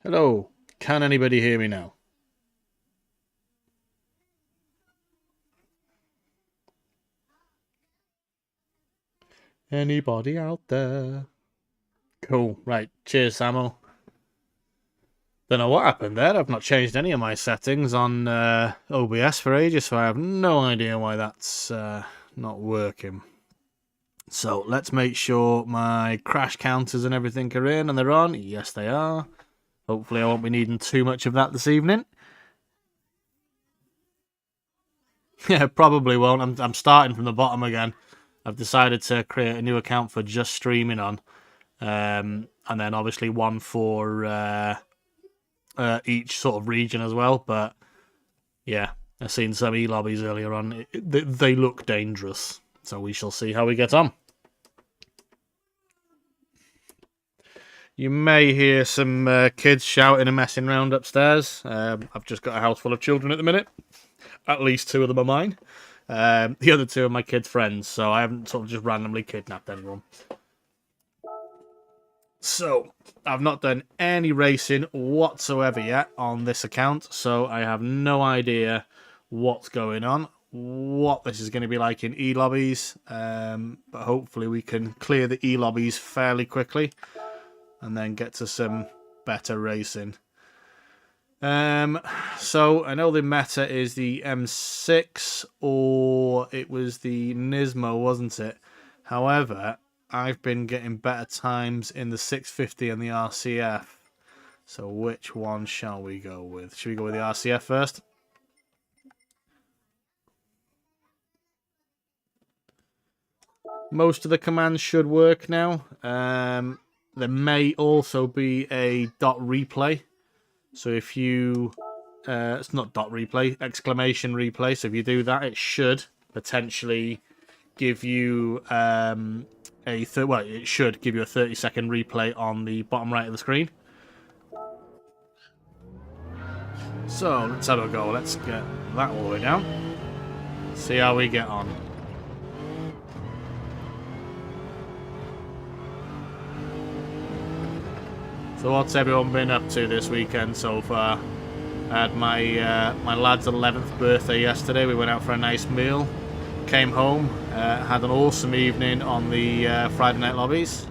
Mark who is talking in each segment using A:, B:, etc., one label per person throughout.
A: Hello, can anybody hear me now? Anybody out there? Cool, right, cheers Samo. Don't know what happened there, I've not changed any of my settings on OBS for ages, so I have no idea why that's not working. So let's make sure my crash counters and everything are in and they're on. Yes, they are. Hopefully I won't be needing too much of that this evening. Yeah, probably won't. I'm starting from the bottom again. I've decided to create a new account for just streaming on. And then obviously one for each sort of region as well. But yeah, I've seen some e-lobbies earlier on. They look dangerous. So we shall see how we get on. You may hear some kids shouting and messing around upstairs. I've just got a house full of children at the minute. At least two of them are mine. The other two are my kids' friends, so I haven't sort of just randomly kidnapped anyone. So, I've not done any racing whatsoever yet on this account, so I have no idea what's going on, what this is going to be like in e-lobbies, but hopefully we can clear the e-lobbies fairly quickly and then get to some better racing. So I know the meta is the M6, or it was the Nismo, wasn't it? However, I've been getting better times in the 650 and the RCF. So which one shall we go with? Should we go with the RCF first? Most of the commands should work now. There may also be a dot replay. So if you... it's not dot replay, exclamation replay. So if you do that, it should potentially give you it should give you a 30-second replay on the bottom right of the screen. So let's have a go. Let's get that all the way down. See how we get on. So what's everyone been up to this weekend so far? I had my lad's 11th birthday yesterday. We went out for a nice meal. Came home, had an awesome evening on the Friday night lobbies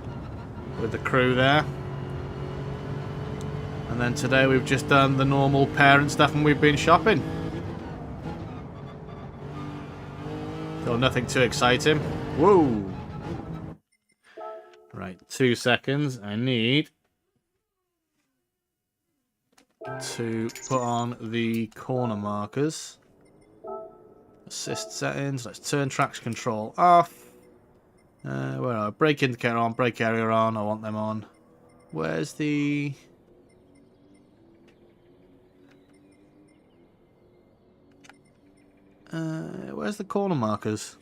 A: with the crew there. And then today we've just done the normal parent stuff and we've been shopping. So nothing too exciting. Whoa! Right, 2 seconds. I need to put on the corner markers. Assist settings. Let's turn traction control off. Where are I? Brake indicator on, brake area on. I want them on. Where's the... where's the corner markers?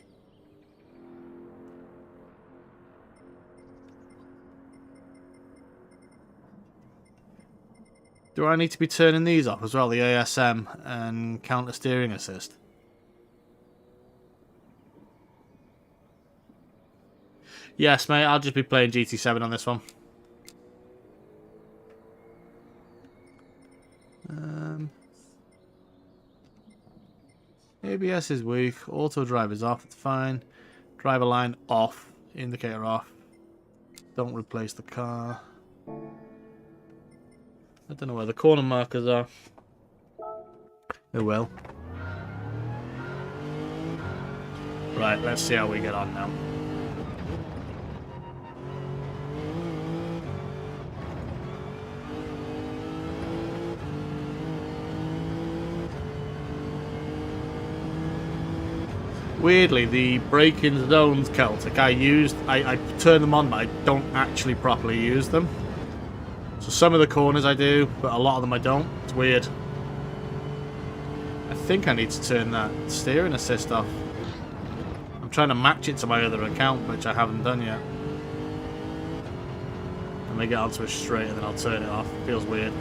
A: Do I need to be turning these off as well? The ASM and counter steering assist. Yes, mate, I'll just be playing GT7 on this one. ABS is weak. Auto drive is off. It's fine. Driver line off. Indicator off. Don't replace the car. I don't know where the corner markers are. Oh well. Right, let's see how we get on now. Weirdly, the braking zones Celtic I turn them on, but I don't actually properly use them. So some of the corners I do, but a lot of them I don't. It's weird. I think I need to turn that steering assist off. I'm trying to match it to my other account, which I haven't done yet. Let me get onto it straight and then I'll turn it off. Feels weird.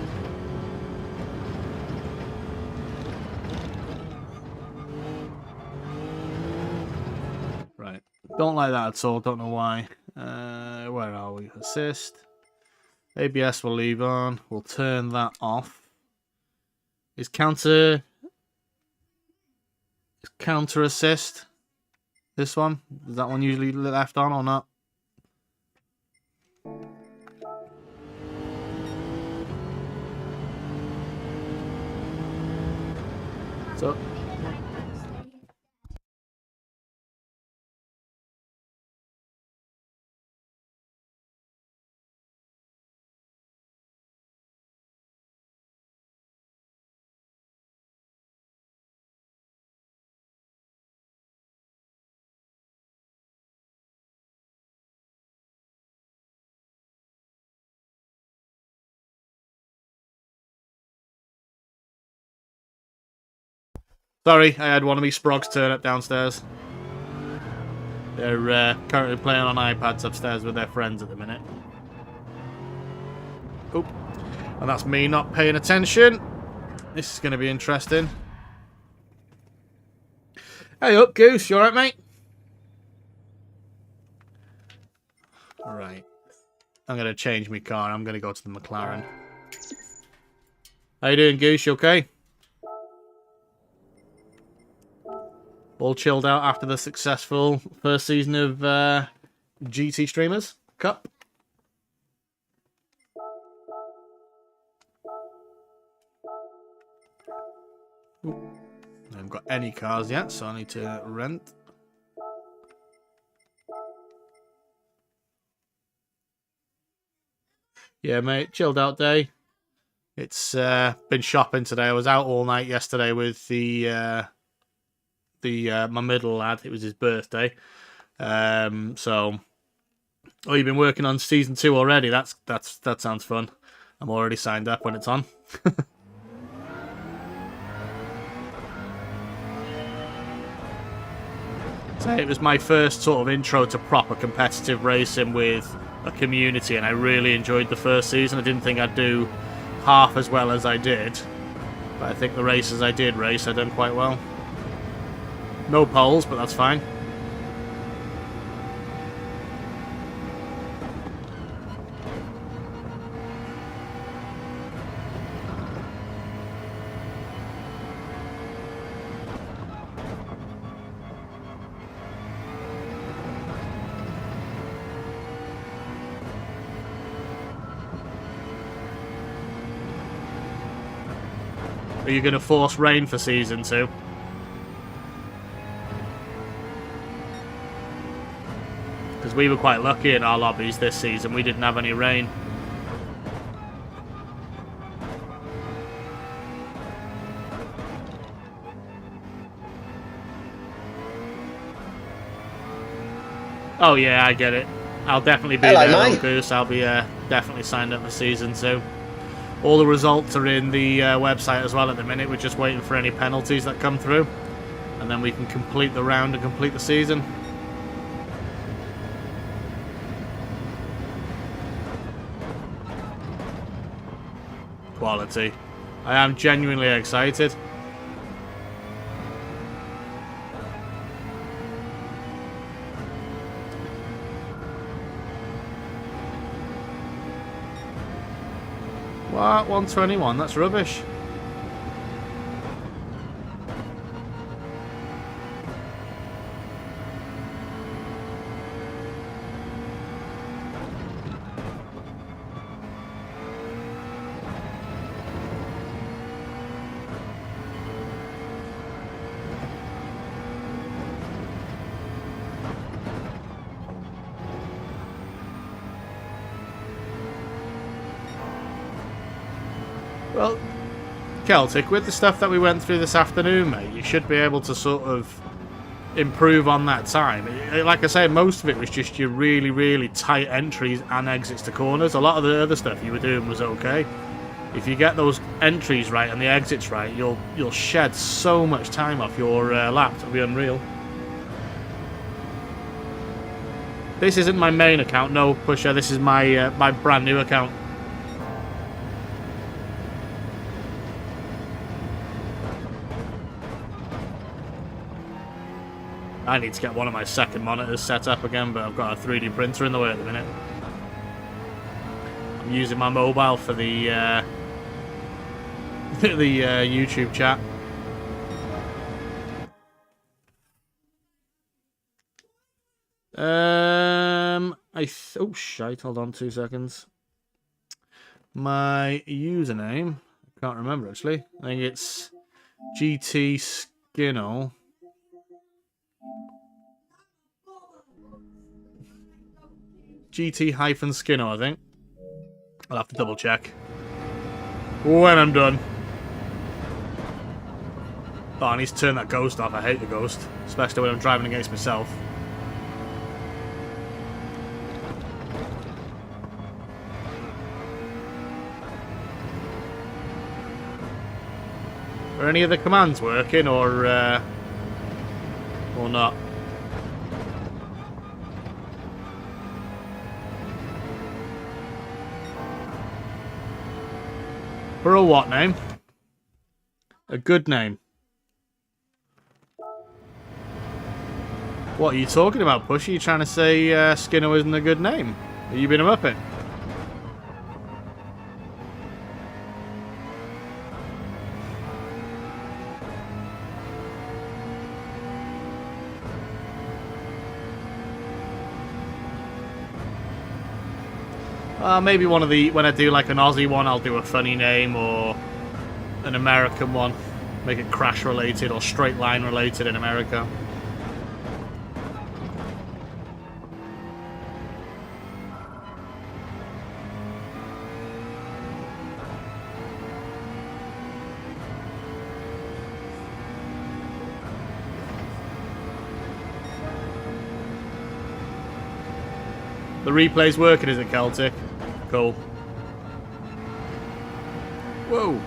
A: Right. Don't like that at all. Don't know why. Where are we? Assist. ABS will leave on. We'll turn that off. Is counter assist this one? Is that one usually left on or not? So sorry, I had one of me sprogs turn up downstairs. They're currently playing on iPads upstairs with their friends at the minute. Oop. And that's me not paying attention. This is going to be interesting. Hey up, Goose. You alright, mate? Alright. I'm going to change my car. I'm going to go to the McLaren. How you doing, Goose? You okay? All chilled out after the successful first season of GT Streamers Cup? I haven't got any cars yet, so I need to rent. Yeah, mate, chilled out day. It's been shopping today. I was out all night yesterday with my middle lad. It was his birthday. So you've been working on season 2 already. That sounds fun. I'm already signed up when it's on. So it was my first sort of intro to proper competitive racing with a community, and I really enjoyed the first season. I didn't think I'd do half as well as I did, but I think the races I did race, I done quite well. No poles, but that's fine. Are you going to force rain for season 2? Because we were quite lucky in our lobbies this season. We didn't have any rain. Oh yeah, I get it. I'll definitely be there, Goose. I'll be definitely signed up for season 2. All the results are in the website as well at the minute. We're just waiting for any penalties that come through, and then we can complete the round and complete the season. Quality. I am genuinely excited. What? 121? That's rubbish. Well, Celtic, with the stuff that we went through this afternoon, mate, you should be able to sort of improve on that time. Like I say, most of it was just your really, really tight entries and exits to corners. A lot of the other stuff you were doing was okay. If you get those entries right and the exits right, you'll shed so much time off your lap. It'll be unreal. This isn't my main account, no, Pusher. This is my my brand new account. I need to get one of my second monitors set up again, but I've got a 3D printer in the way at the minute. I'm using my mobile for the the YouTube chat. Oh shite! Hold on 2 seconds. My username, I can't remember actually. I think it's GT Skinno. GT-Skinno, I think. I'll have to double check when I'm done. Oh, I need to turn that ghost off. I hate the ghost, especially when I'm driving against myself. Are any of the commands working, or not? For a what name? A good name. What are you talking about, Push? Are you trying to say Skinner isn't a good name? Are you being a muppet? Maybe one of the, when I do like an Aussie one, I'll do a funny name, or an American one. Make it crash related or straight line related in America. The replay's working, is it, Celtic? Cool. Whoa.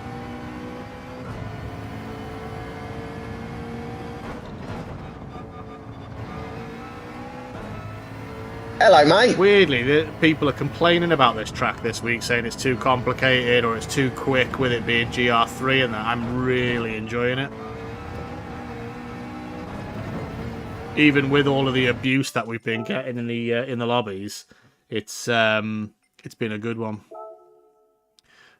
B: Hello, mate.
A: Weirdly, the people are complaining about this track this week, saying it's too complicated or it's too quick with it being Gr.3, and that I'm really enjoying it. Even with all of the abuse that we've been getting in the lobbies, it's been a good one.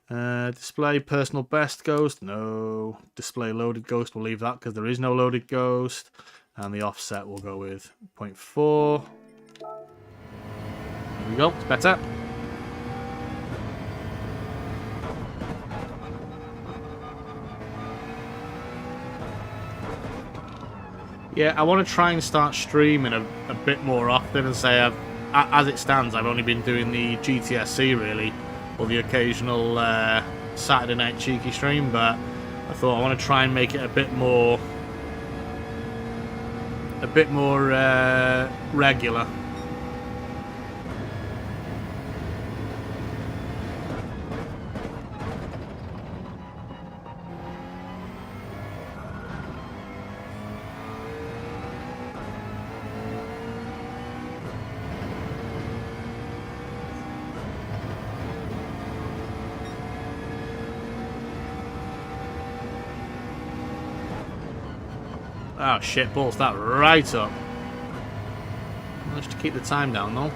A: Display personal best ghost, no. Display loaded ghost, we'll leave that because there is no loaded ghost. And the offset we'll go with 0.4. There we go, it's better. Yeah, I want to try and start streaming a bit more often, and say as it stands, I've only been doing the GTSC really, or the occasional Saturday night cheeky stream, but I thought I want to try and make it a bit more regular. Oh shit, balls that right up. Managed to keep the time down though.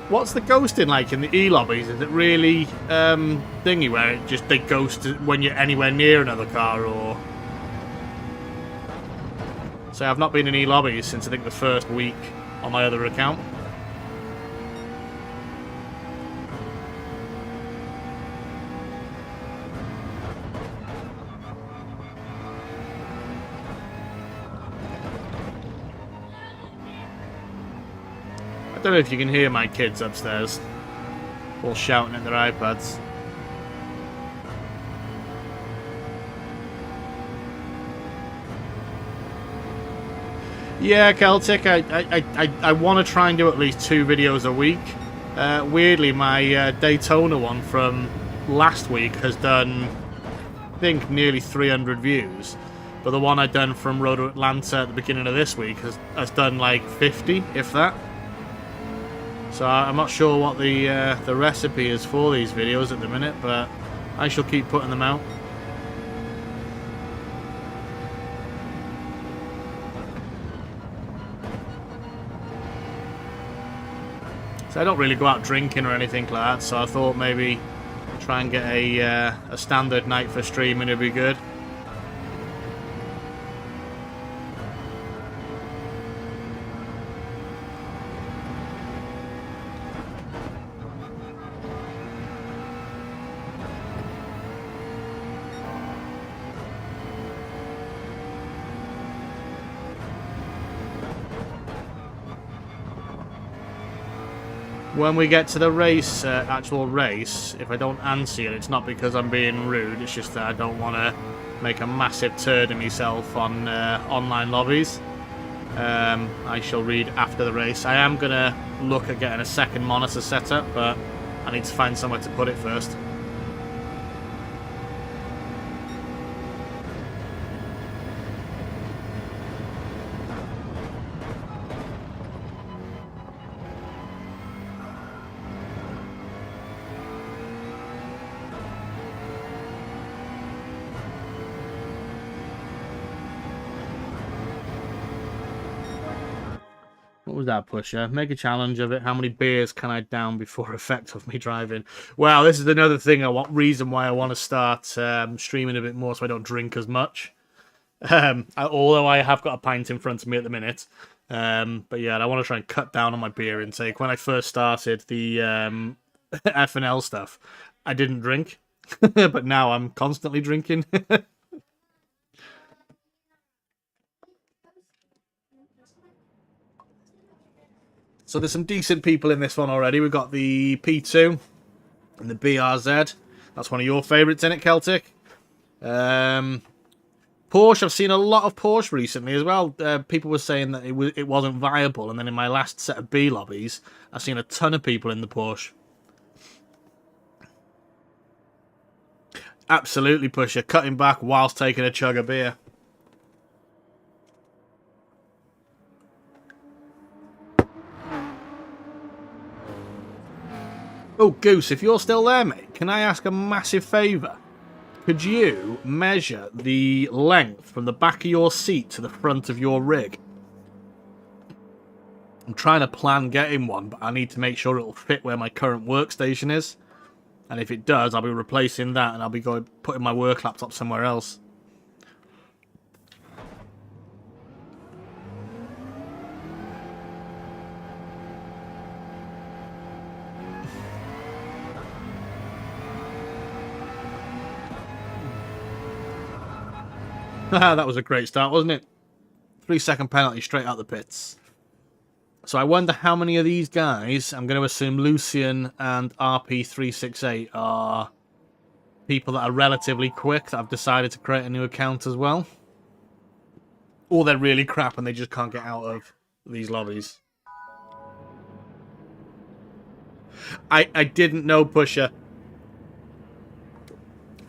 A: What's the ghosting like in the E-lobbies? Is it really thingy where it just they ghost when you're anywhere near another car, or? So I've not been in E-lobbies since I think the first week on my other account. I don't know if you can hear my kids upstairs, all shouting at their iPads. Yeah, Celtic, I want to try and do at least 2 videos a week. Weirdly, my Daytona one from last week has done, I think, nearly 300 views. But the one I'd done from Road to Atlanta at the beginning of this week has done like 50, if that. So I'm not sure what the recipe is for these videos at the minute, but I shall keep putting them out. So I don't really go out drinking or anything like that, so I thought maybe try and get a standard night for streaming would be good. When we get to the race, actual race, if I don't answer it, it's not because I'm being rude, it's just that I don't want to make a massive turd of myself on online lobbies. I shall read after the race. I am going to look at getting a second monitor set up, but I need to find somewhere to put it first. What was that, Pusher? Make a challenge of it. How many beers can I down before effect of me driving? Well, this is another thing. Reason why I want to start streaming a bit more, so I don't drink as much. Although I have got a pint in front of me at the minute. But yeah, I want to try and cut down on my beer intake. When I first started the F&L stuff, I didn't drink, but now I'm constantly drinking. So there's some decent people in this one already. We've got the P2 and the BRZ. That's one of your favourites in it, Celtic. Porsche, I've seen a lot of Porsche recently as well. People were saying that it wasn't viable, and then in my last set of B lobbies, I've seen a ton of people in the Porsche. Absolutely, Pusher. Cutting back whilst taking a chug of beer. Oh, Goose, if you're still there, mate, can I ask a massive favour? Could you measure the length from the back of your seat to the front of your rig? I'm trying to plan getting one, but I need to make sure it'll fit where my current workstation is. And if it does, I'll be replacing that and I'll be putting my work laptop somewhere else. That was a great start, wasn't it? 3-second penalty straight out the pits. So I wonder how many of these guys, I'm going to assume Lucian and RP368 are people that are relatively quick that have decided to create a new account as well. Or they're really crap and they just can't get out of these lobbies. I didn't know, Pusher.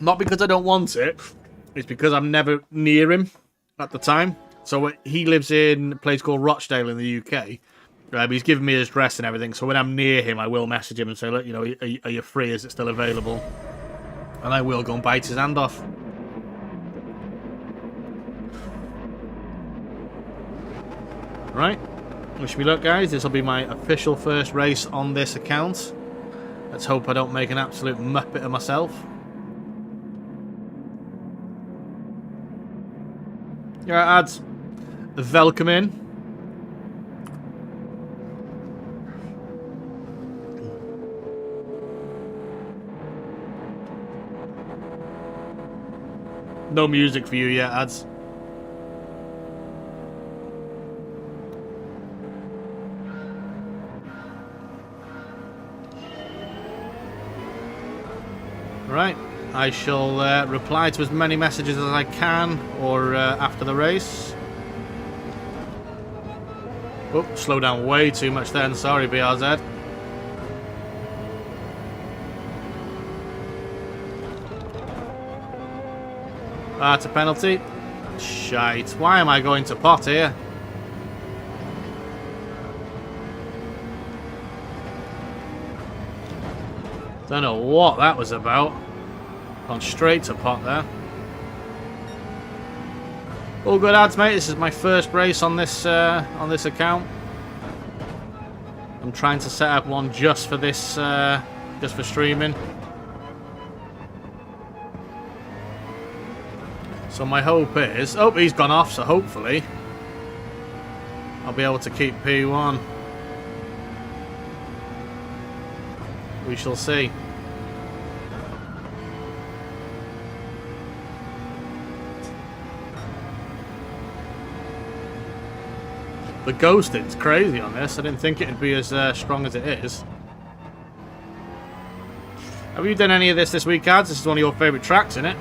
A: Not because I don't want it. It's because I'm never near him at the time. So he lives in a place called Rochdale in the UK. He's given me his address and everything. So when I'm near him, I will message him and say, look, you know, are you free? Is it still available? And I will go and bite his hand off. Right. Wish me luck, guys. This will be my official first race on this account. Let's hope I don't make an absolute muppet of myself. Alright, ads. Welcome in. No music for you yet, ads. Right. I shall reply to as many messages as I can, or after the race. Oh, slow down way too much then. Sorry, BRZ. That's a penalty. Shite. Why am I going to pot here? Don't know what that was about. Gone straight to pot there. All good, ads, mate. This is my first race on this account. I'm trying to set up one just for this, just for streaming. So my hope is... Oh, he's gone off, so hopefully I'll be able to keep P1. We shall see. The ghosting's crazy on this. I didn't think it'd be as strong as it is. Have you done any of this week, Ads? This is one of your favourite tracks, isn't it?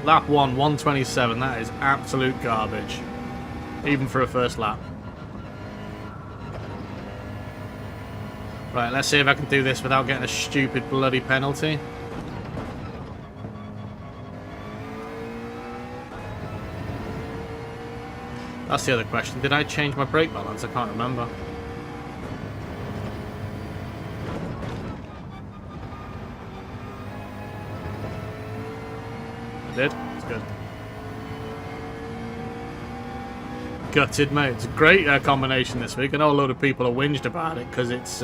A: Lap 1, 127. That is absolute garbage. Even for a first lap. Right, let's see if I can do this without getting a stupid bloody penalty. That's the other question. Did I change my brake balance? I can't remember. I did? It's good. Gutted, mate. It's a great combination this week. I know a load of people are whinged about it because it's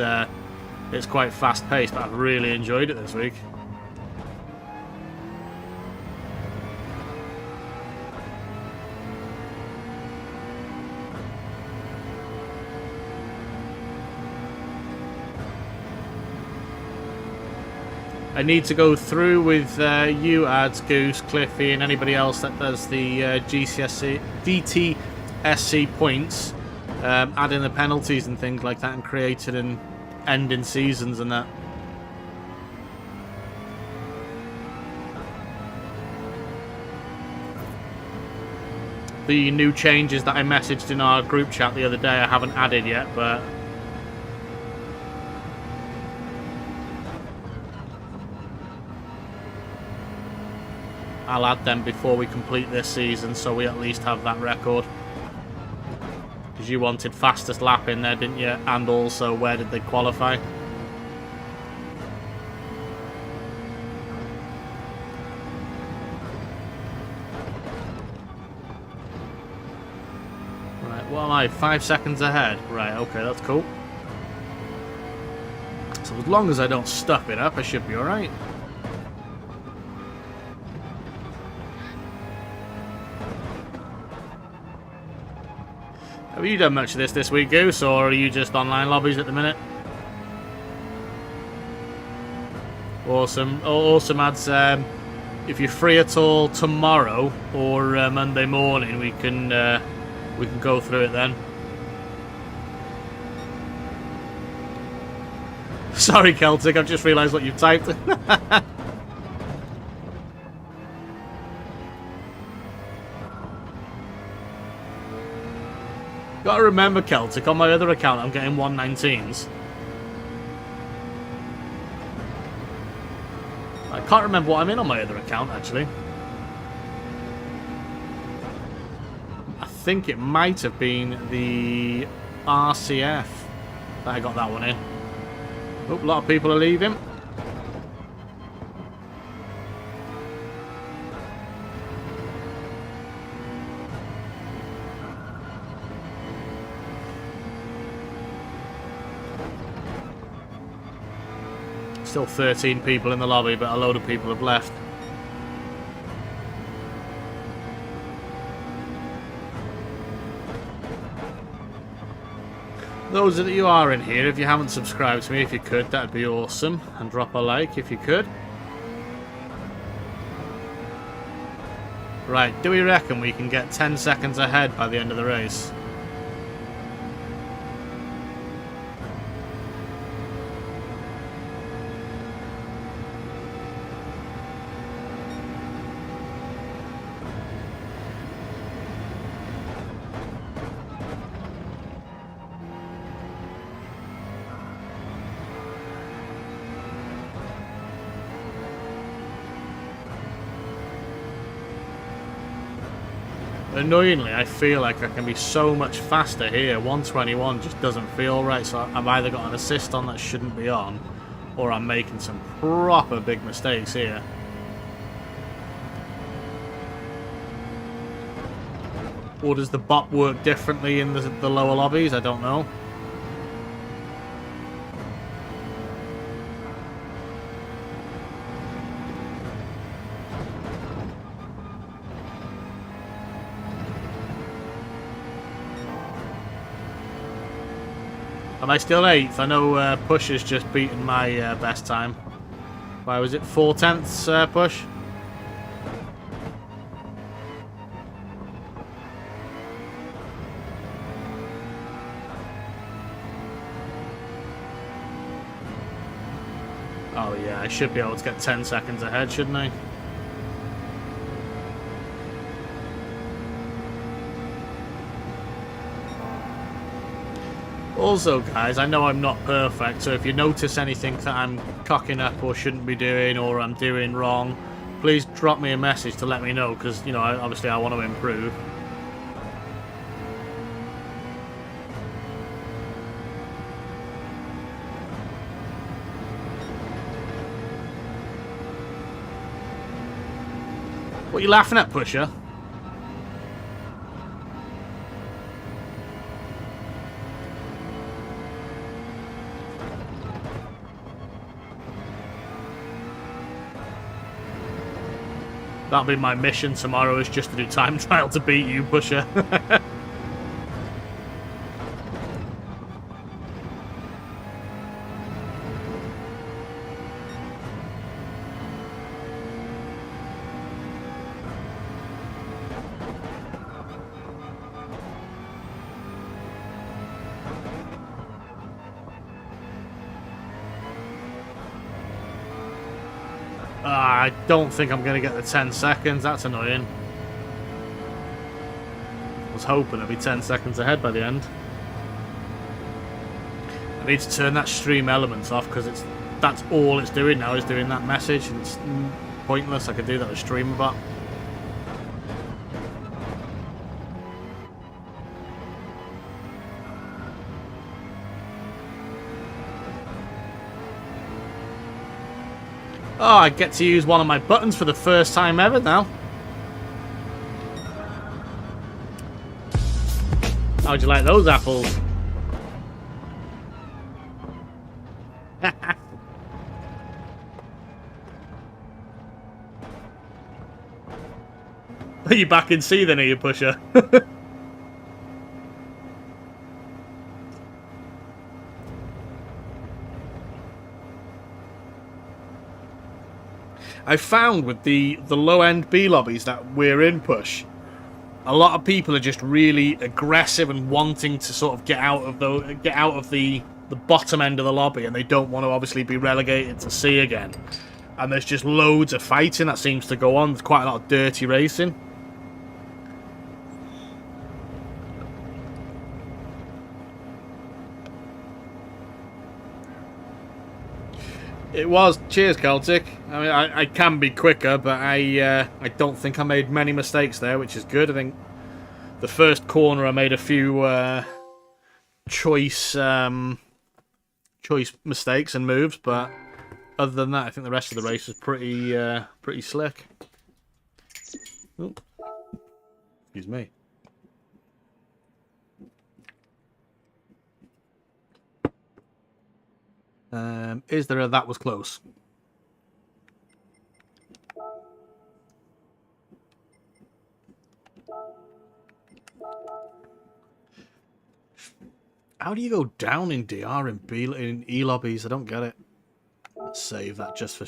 A: quite fast paced, but I've really enjoyed it this week. I need to go through with you, Ads, Goose, Cliffy, and anybody else that does the GTSC points, adding the penalties and things like that, and creating and ending seasons and that. The new changes that I messaged in our group chat the other day, I haven't added yet, but I'll add them before we complete this season, so we at least have that record. Because you wanted fastest lap in there, didn't you? And also, where did they qualify? Right, what am I? 5 seconds ahead? Right, okay, that's cool. So as long as I don't stuff it up, I should be alright. Have you done much of this week, Goose, or are you just online lobbies at the minute? Awesome. Awesome, Ads. If you're free at all tomorrow or Monday morning, we can go through it then. Sorry, Celtic, I've just realised what you've typed. Gotta remember, Celtic, on my other account I'm getting 119s. I can't remember what I'm in on my other account, actually. I think it might have been the RCF that I got that one in. Oh, a lot of people are leaving. Still 13 people in the lobby, but a load of people have left. Those of you are in here, if you haven't subscribed to me, if you could, that'd be awesome. And drop a like if you could. Right, do we reckon we can get 10 seconds ahead by the end of the race? Annoyingly, I feel like I can be so much faster here. 121 just doesn't feel right, so I've either got an assist on that shouldn't be on, or I'm making some proper big mistakes here. Or does the bot work differently in the lower lobbies? I don't know. Am I still 8th? I know Push has just beaten my best time. Why was it 4/10 Push? Oh yeah, I should be able to get 10 seconds ahead, shouldn't I? Also, guys, I know I'm not perfect, so if you notice anything that I'm cocking up or shouldn't be doing or I'm doing wrong, please drop me a message to let me know, because, you know, obviously I want to improve. What are you laughing at, Pusher? That'll be my mission tomorrow, is just to do time trial to beat you, Pusher. I don't think I'm going to get the 10 seconds. That's annoying. I was hoping I'd be 10 seconds ahead by the end. I need to turn that stream elements off, because that's all it's doing now, is doing that message. And it's pointless. I could do that with StreamerBot. Oh, I get to use one of my buttons for the first time ever now. How'd you like those apples? Are you back in C then, are you, Pusher? I found with the low-end B lobbies that we're in, Push, a lot of people are just really aggressive and wanting to sort of get out of the bottom end of the lobby, and they don't want to obviously be relegated to C again. And there's just loads of fighting that seems to go on. There's quite a lot of dirty racing. It was. Cheers, Celtic. I mean, I can be quicker, but I don't think I made many mistakes there, which is good. I think the first corner I made a few choice mistakes and moves, but other than that, I think the rest of the race was pretty slick. Oh. Excuse me. Is there a that was close? How do you go down in DR and B in E lobbies? I don't get it. Let's save that just for.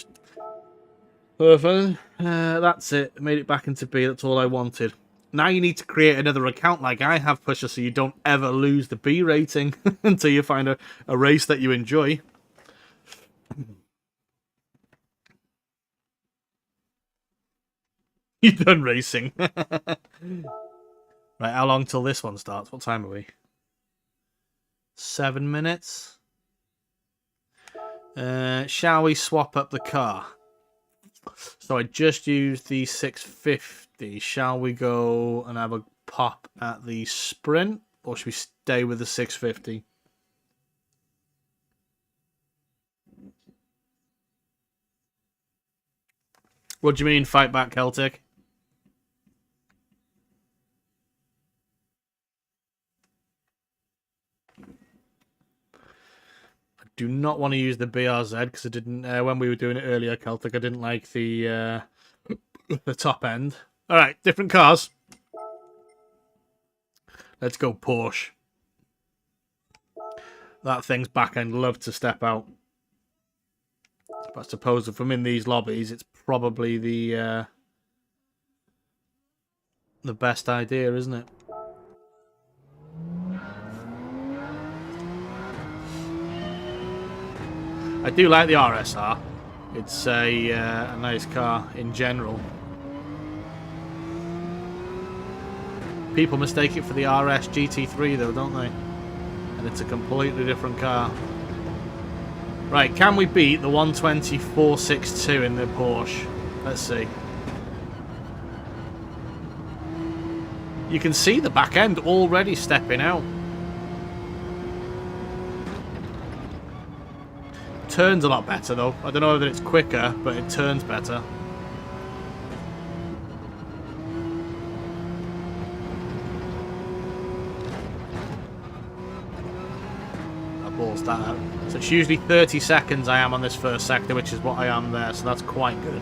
A: Perfect. That's it. Made it back into B. That's all I wanted. Now you need to create another account like I have, Pusher, so you don't ever lose the B rating until you find a race that you enjoy. You're done racing. Right, how long till this one starts? What time are we? 7 minutes. Shall we swap up the car? So I just used the 650. Shall we go and have a pop at the Sprint? Or should we stay with the 650? What do you mean, fight back, Celtic? not want to use the BRZ because I didn't, when we were doing it earlier, Celtic, I didn't like the top end. Alright, different cars. Let's go Porsche. That thing's back end love to step out. But I suppose if I'm in these lobbies, it's probably the best idea, isn't it? I do like the RSR. It's a nice car in general. People mistake it for the RS GT3 though, don't they? And it's a completely different car. Right, can we beat the 120.462 in the Porsche? Let's see. You can see the back end already stepping out. Turns a lot better though. I don't know whether it's quicker, but it turns better. That balls that out. So it's usually 30 seconds I am on this first sector, which is what I am there, so that's quite good.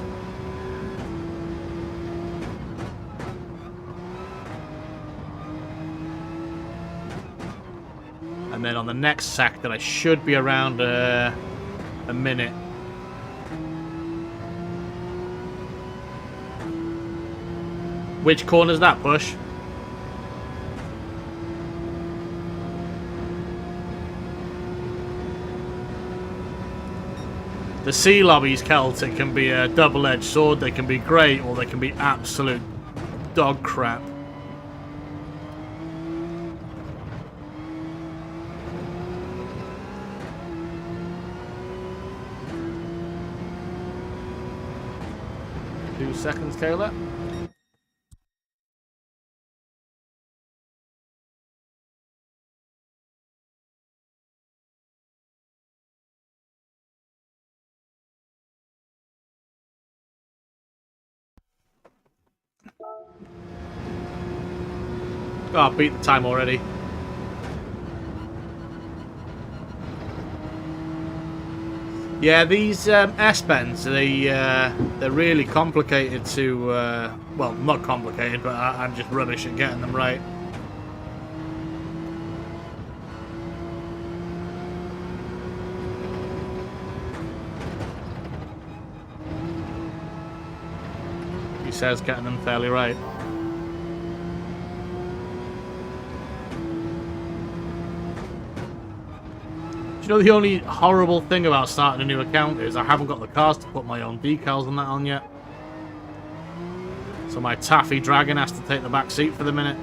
A: And then on the next sector, I should be around a minute. Which corner's that, Push? The C lobbies, Celtic, can be a double-edged sword. They can be great, or they can be absolute dog crap. Seconds, Kayla. Oh, I beat the time already. Yeah, these S-bends, they're really complicated to, well, not complicated, but I'm just rubbish at getting them right. He says getting them fairly right. You know, the only horrible thing about starting a new account is I haven't got the cars to put my own decals and that on yet. So my taffy dragon has to take the back seat for the minute.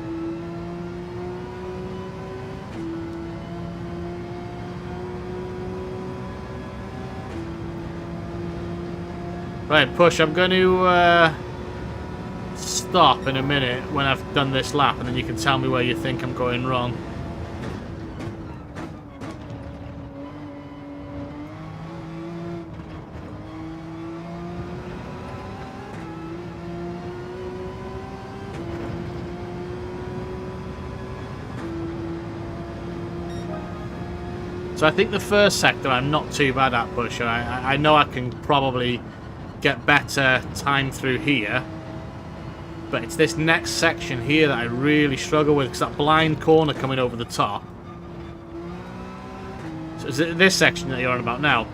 A: Right, Push, I'm going to stop in a minute when I've done this lap, and then you can tell me where you think I'm going wrong. So I think the first sector I'm not too bad at, Push. I know I can probably get better time through here. But it's this next section here that I really struggle with, because that blind corner coming over the top. So is it this section that you're on about now?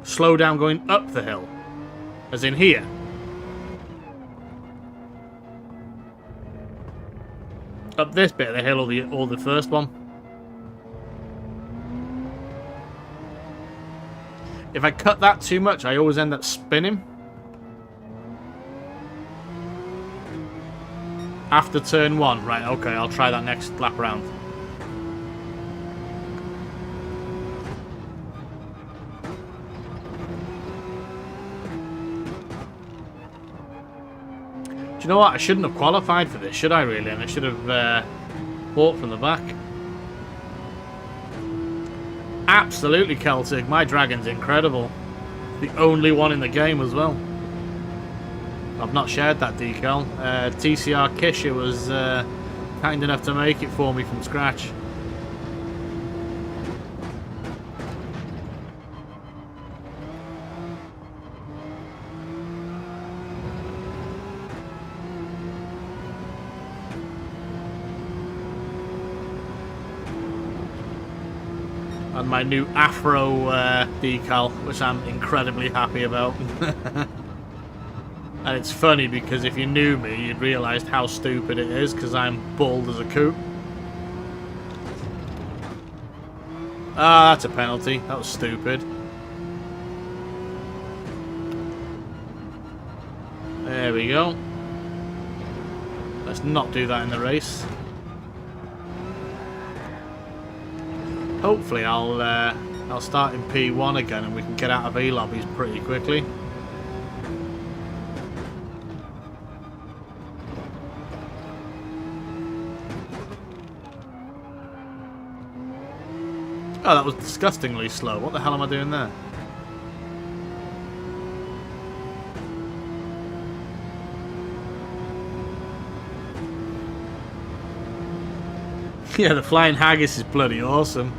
A: Slow down going up the hill. As in here. Up this bit of the hill or the first one. If I cut that too much, I always end up spinning. After turn one. Right, okay, I'll try that next lap round. Do you know what? I shouldn't have qualified for this, should I really? And I should have fought from the back. Absolutely, Celtic. My dragon's incredible. The only one in the game as well. I've not shared that decal. TCR Kisha was kind enough to make it for me from scratch. on my new Afro decal, which I'm incredibly happy about. And it's funny because if you knew me, you'd realise how stupid it is because I'm bald as a coot. Ah, that's a penalty. That was stupid. There we go. Let's not do that in the race. Hopefully I'll start in P1 again and we can get out of A lobbies pretty quickly. Oh, that was disgustingly slow. What the hell am I doing there? Yeah, the flying haggis is bloody awesome.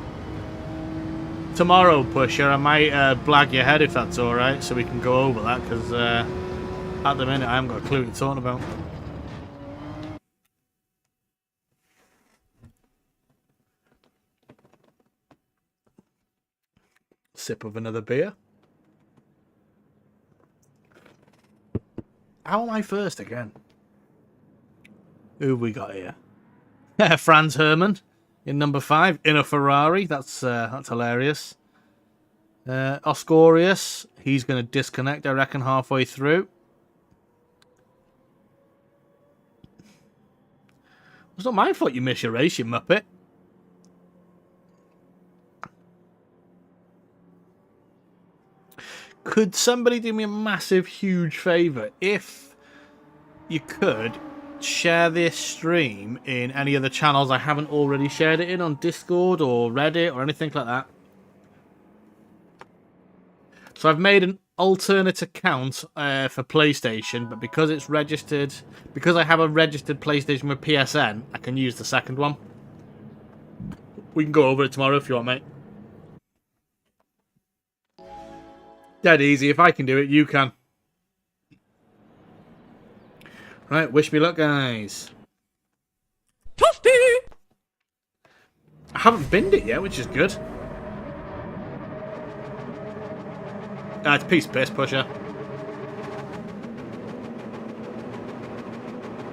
A: Tomorrow, Pusher, I might blag your head if that's alright, so we can go over that, because at the minute I haven't got a clue what you're talking about. Sip of another beer. How am I first again? Who have we got here? Franz Hermann in number 5 in a Ferrari. That's hilarious. Oscorius, he's going to disconnect, I reckon, halfway through. It's not my fault you miss your race, you muppet. Could somebody do me a massive, huge favour? If you could, share this stream in any other channels I haven't already shared it in, on Discord or Reddit or anything like that. So I've made an alternate account for PlayStation, but because it's registered, because I have a registered PlayStation with PSN, I can use the second one. We can go over it tomorrow if you want, mate. Dead easy. If I can do it, you can. Right, wish me luck, guys. Toasty! I haven't binned it yet, which is good. It's a piece of piss, Pusher.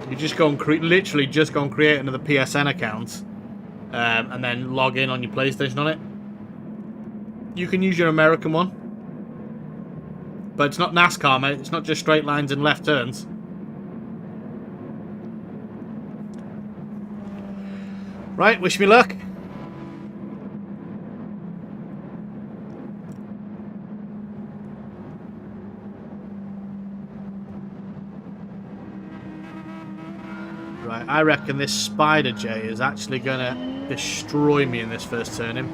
A: You just go and literally just go and create another PSN account, and then log in on your PlayStation on it. You can use your American one, but it's not NASCAR, mate. It's not just straight lines and left turns. Right, wish me luck. Right, I reckon this Spider J is actually gonna destroy me in this first turning.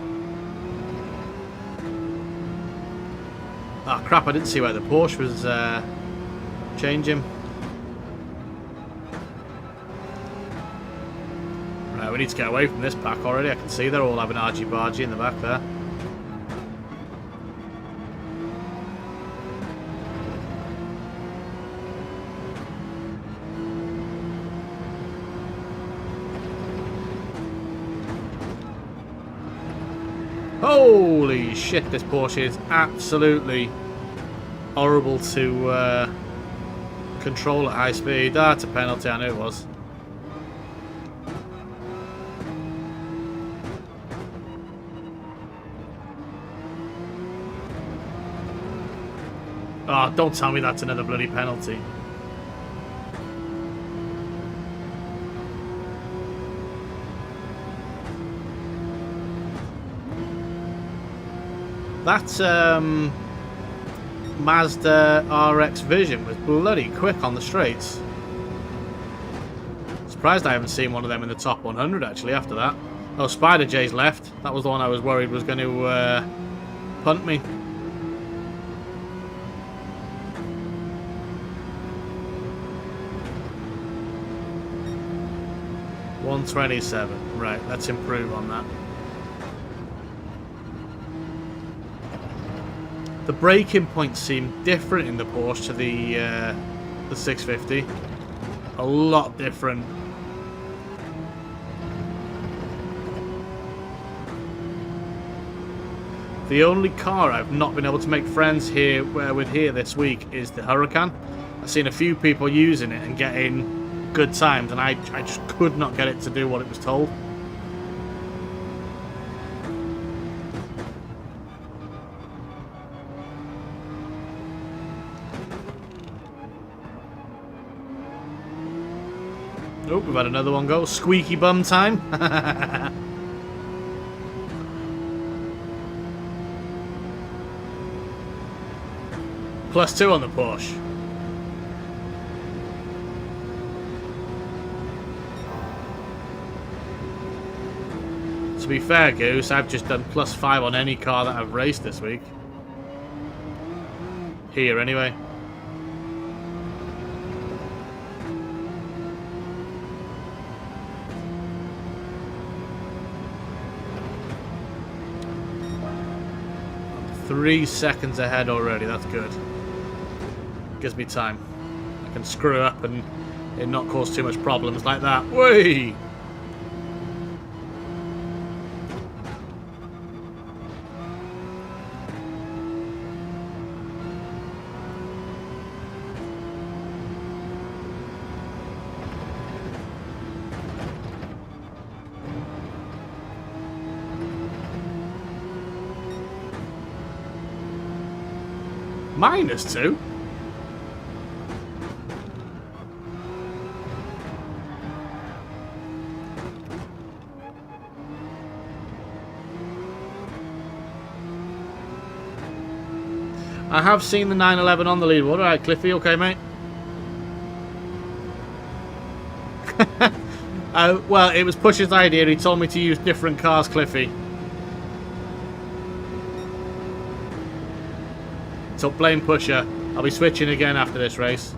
A: Oh crap, I didn't see where the Porsche was changing. Right, we need to get away from this pack already. I can see they're all having argy-bargy in the back there. Holy shit, this Porsche is absolutely horrible to control at high speed. That's a penalty, I knew it was. Oh, don't tell me that's another bloody penalty. That Mazda RX Vision was bloody quick on the straights. Surprised I haven't seen one of them in the top 100 actually after that. Oh, Spider J's left. That was the one I was worried was going to punt me. $127. Right, let's improve on that. The braking points seem different in the Porsche to the 650. A lot different. The only car I've not been able to make friends with here this week is the Huracan. I've seen a few people using it and getting good times, and I just could not get it to do what it was told. Oh, we've had another one go. Squeaky bum time. +2 on the Porsche. To be fair, Goose, I've just done +5 on any car that I've raced this week. Here, anyway. I'm 3 seconds ahead already, that's good. Gives me time. I can screw up and it not cause too much problems like that. Whee! -2? I have seen the 911 on the leaderboard. Alright, Cliffy, okay, mate? Well, it was Push's idea. He told me to use different cars, Cliffy. So blame Pusher. I'll be switching again after this race.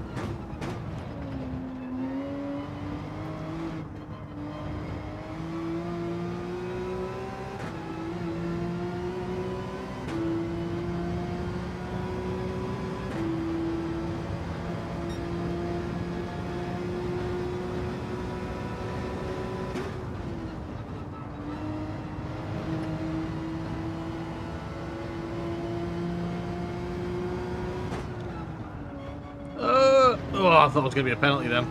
A: Oh, I thought it was going to be a penalty then.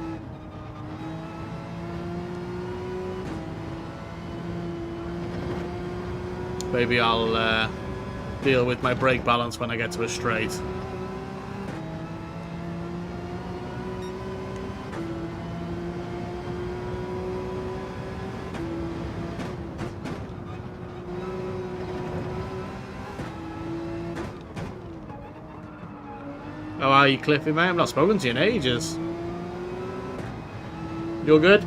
A: Maybe I'll deal with my brake balance when I get to a straight. How are you, Cliffy, mate? I've not spoken to you in ages. You're good?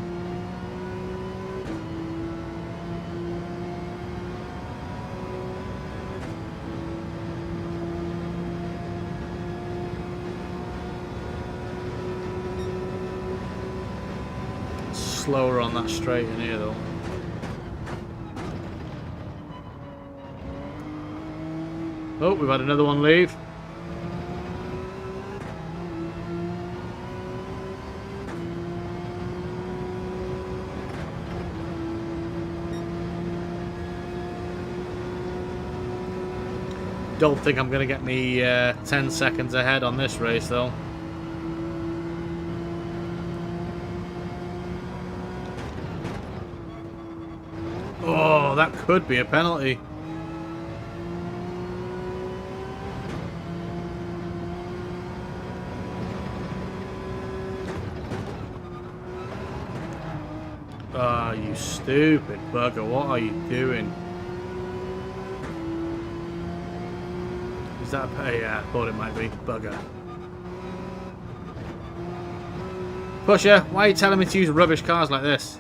A: Slower on that straight in here, though. Oh, we've had another one leave. Don't think I'm going to get me 10 seconds ahead on this race, though. Oh, that could be a penalty. Ah, oh, you stupid bugger. What are you doing? Is that a... yeah, I thought it might be. Bugger. Pusher, why are you telling me to use rubbish cars like this?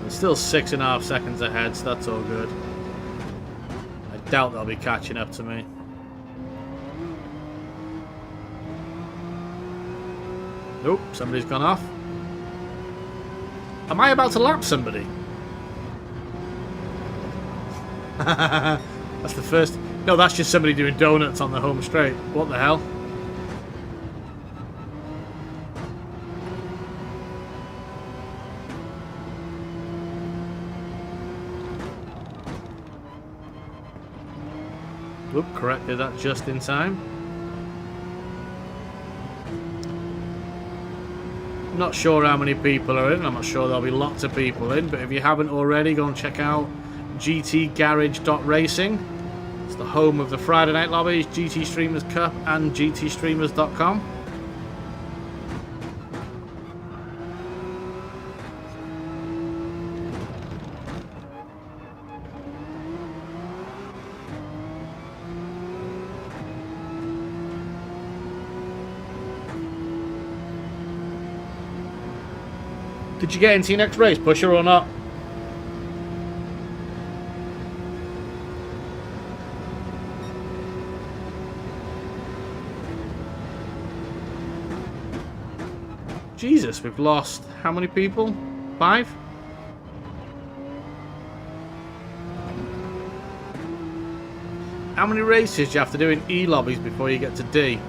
A: Still 6.5 seconds ahead, so that's all good. I doubt they'll be catching up to me. Nope, somebody's gone off. Am I about to lap somebody? That's the first... No, that's just somebody doing donuts on the home straight. What the hell? Oop, corrected that just in time. Not sure how many people are in. I'm not sure there'll be lots of people in, but if you haven't already, go and check out GTGarage.racing. It's the home of the Friday Night Lobbies, GT Streamers Cup, and GTStreamers.com. Did you get into your next race, Pusher, or not? Jesus, we've lost how many people? 5? How many races do you have to do in E-lobbies before you get to D?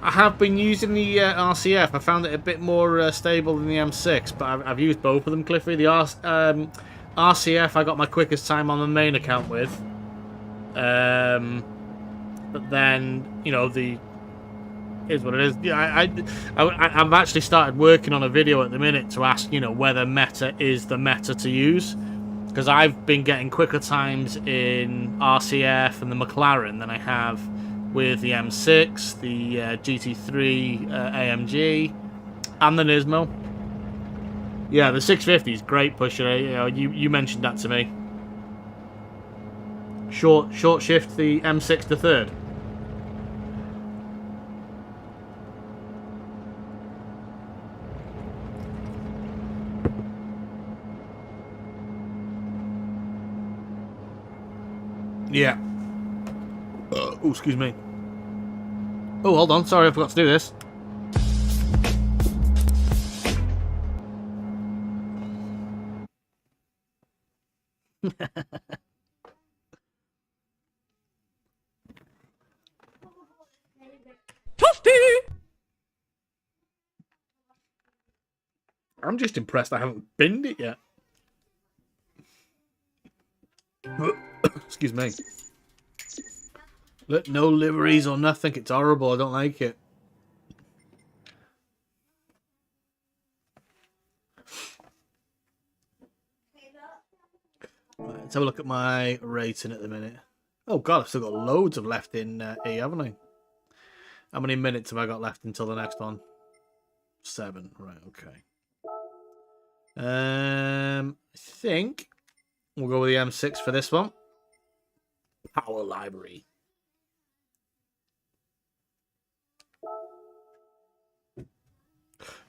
A: I have been using the RCF. I found it a bit more stable than the M6, but I've used both of them, Cliffy. The RCF I got my quickest time on the main account with. But then, you know, the... is what it is. Yeah, I've actually started working on a video at the minute to ask, you know, whether meta is the meta to use. Because I've been getting quicker times in RCF and the McLaren than I have with the M6, the GT3 AMG, and the Nismo. Yeah, the 650 is great, Pusher. You know, you mentioned that to me. Short shift the M6 to third. Yeah. Oh, excuse me. Oh, hold on. Sorry, I forgot to do this. Toasty! I'm just impressed I haven't binned it yet. Excuse me. Look, no liveries or nothing. It's horrible. I don't like it. Right, let's have a look at my rating at the minute. Oh god, I've still got loads of left in E, haven't I? How many minutes have I got left until the next one? 7. Right, okay. I think we'll go with the M6 for this one. Power library.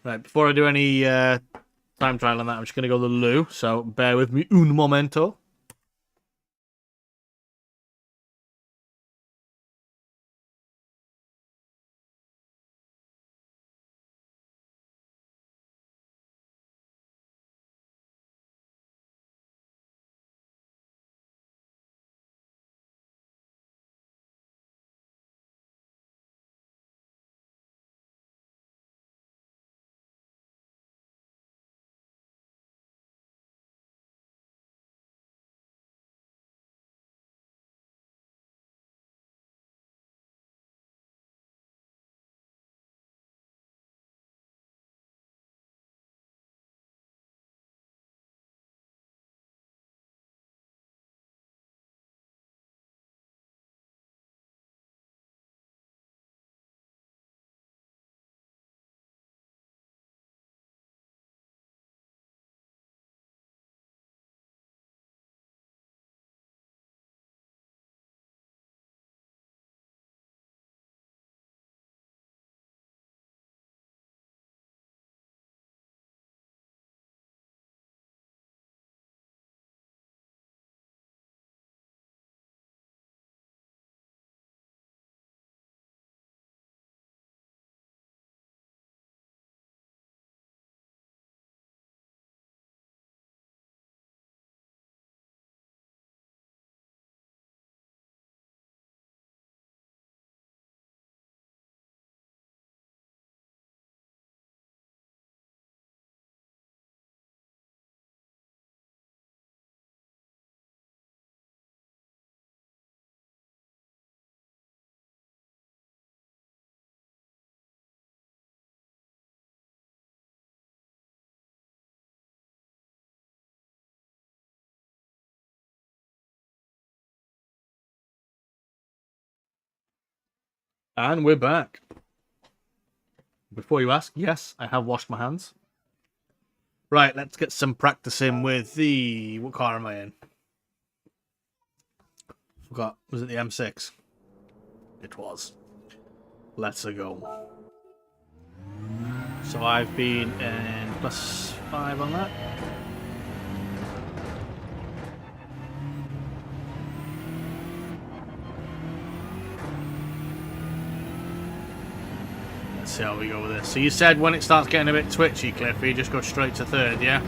A: Right, before I do any time trial on that, I'm just going to go to the loo, so bear with me un momento. And we're back. Before you ask, yes, I have washed my hands. Right, let's get some practice in with the... What car am I in? Forgot. Was it the M6? It was. Let's go. So I've been in +5 on that. Let's see how we go with this. So you said when it starts getting a bit twitchy, Cliff, you just go straight to third, yeah?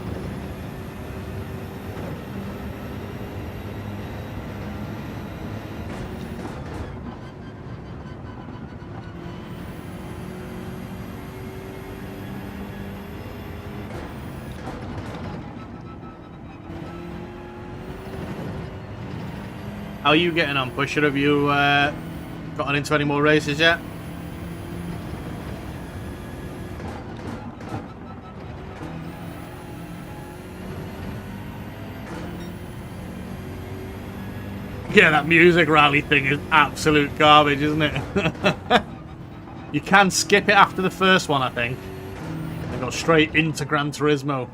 A: How are you getting on, Pusher? Have you gotten into any more races yet? Yeah, that music rally thing is absolute garbage, isn't it? You can skip it after the first one, I think. And go straight into Gran Turismo.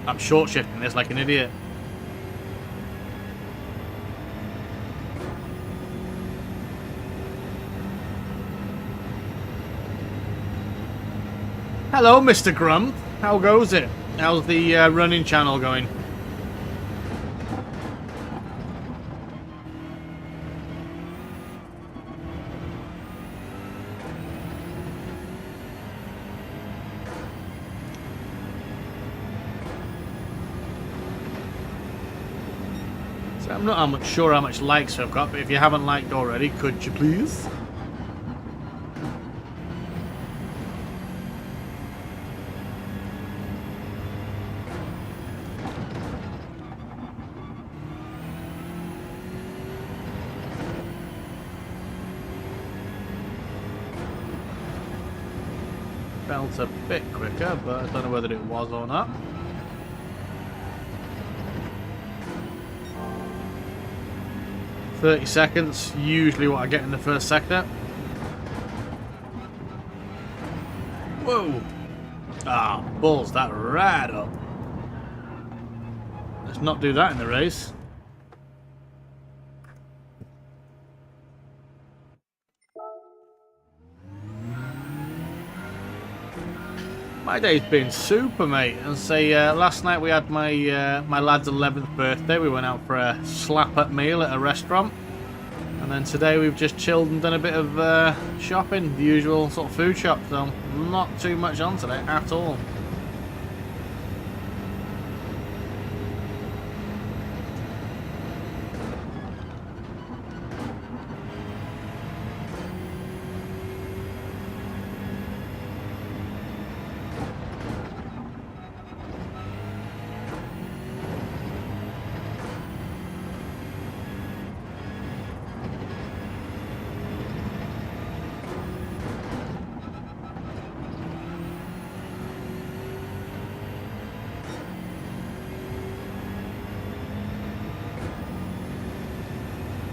A: I'm short shifting this like an idiot. Hello, Mr. Grump. How goes it? How's the running channel going? So I'm not sure how much likes I've got, but if you haven't liked already, could you please? Felt a bit quicker, but I don't know whether it was or not. "30 seconds, usually what I get in the first sector." Whoa! Ah, balls that right up. Let's not do that in the race. My day's been super, mate. And say, last night we had my my lad's 11th birthday. We went out for a slap-up meal at a restaurant. And then today we've just chilled and done a bit of shopping, the usual sort of food shop. So not too much on today at all.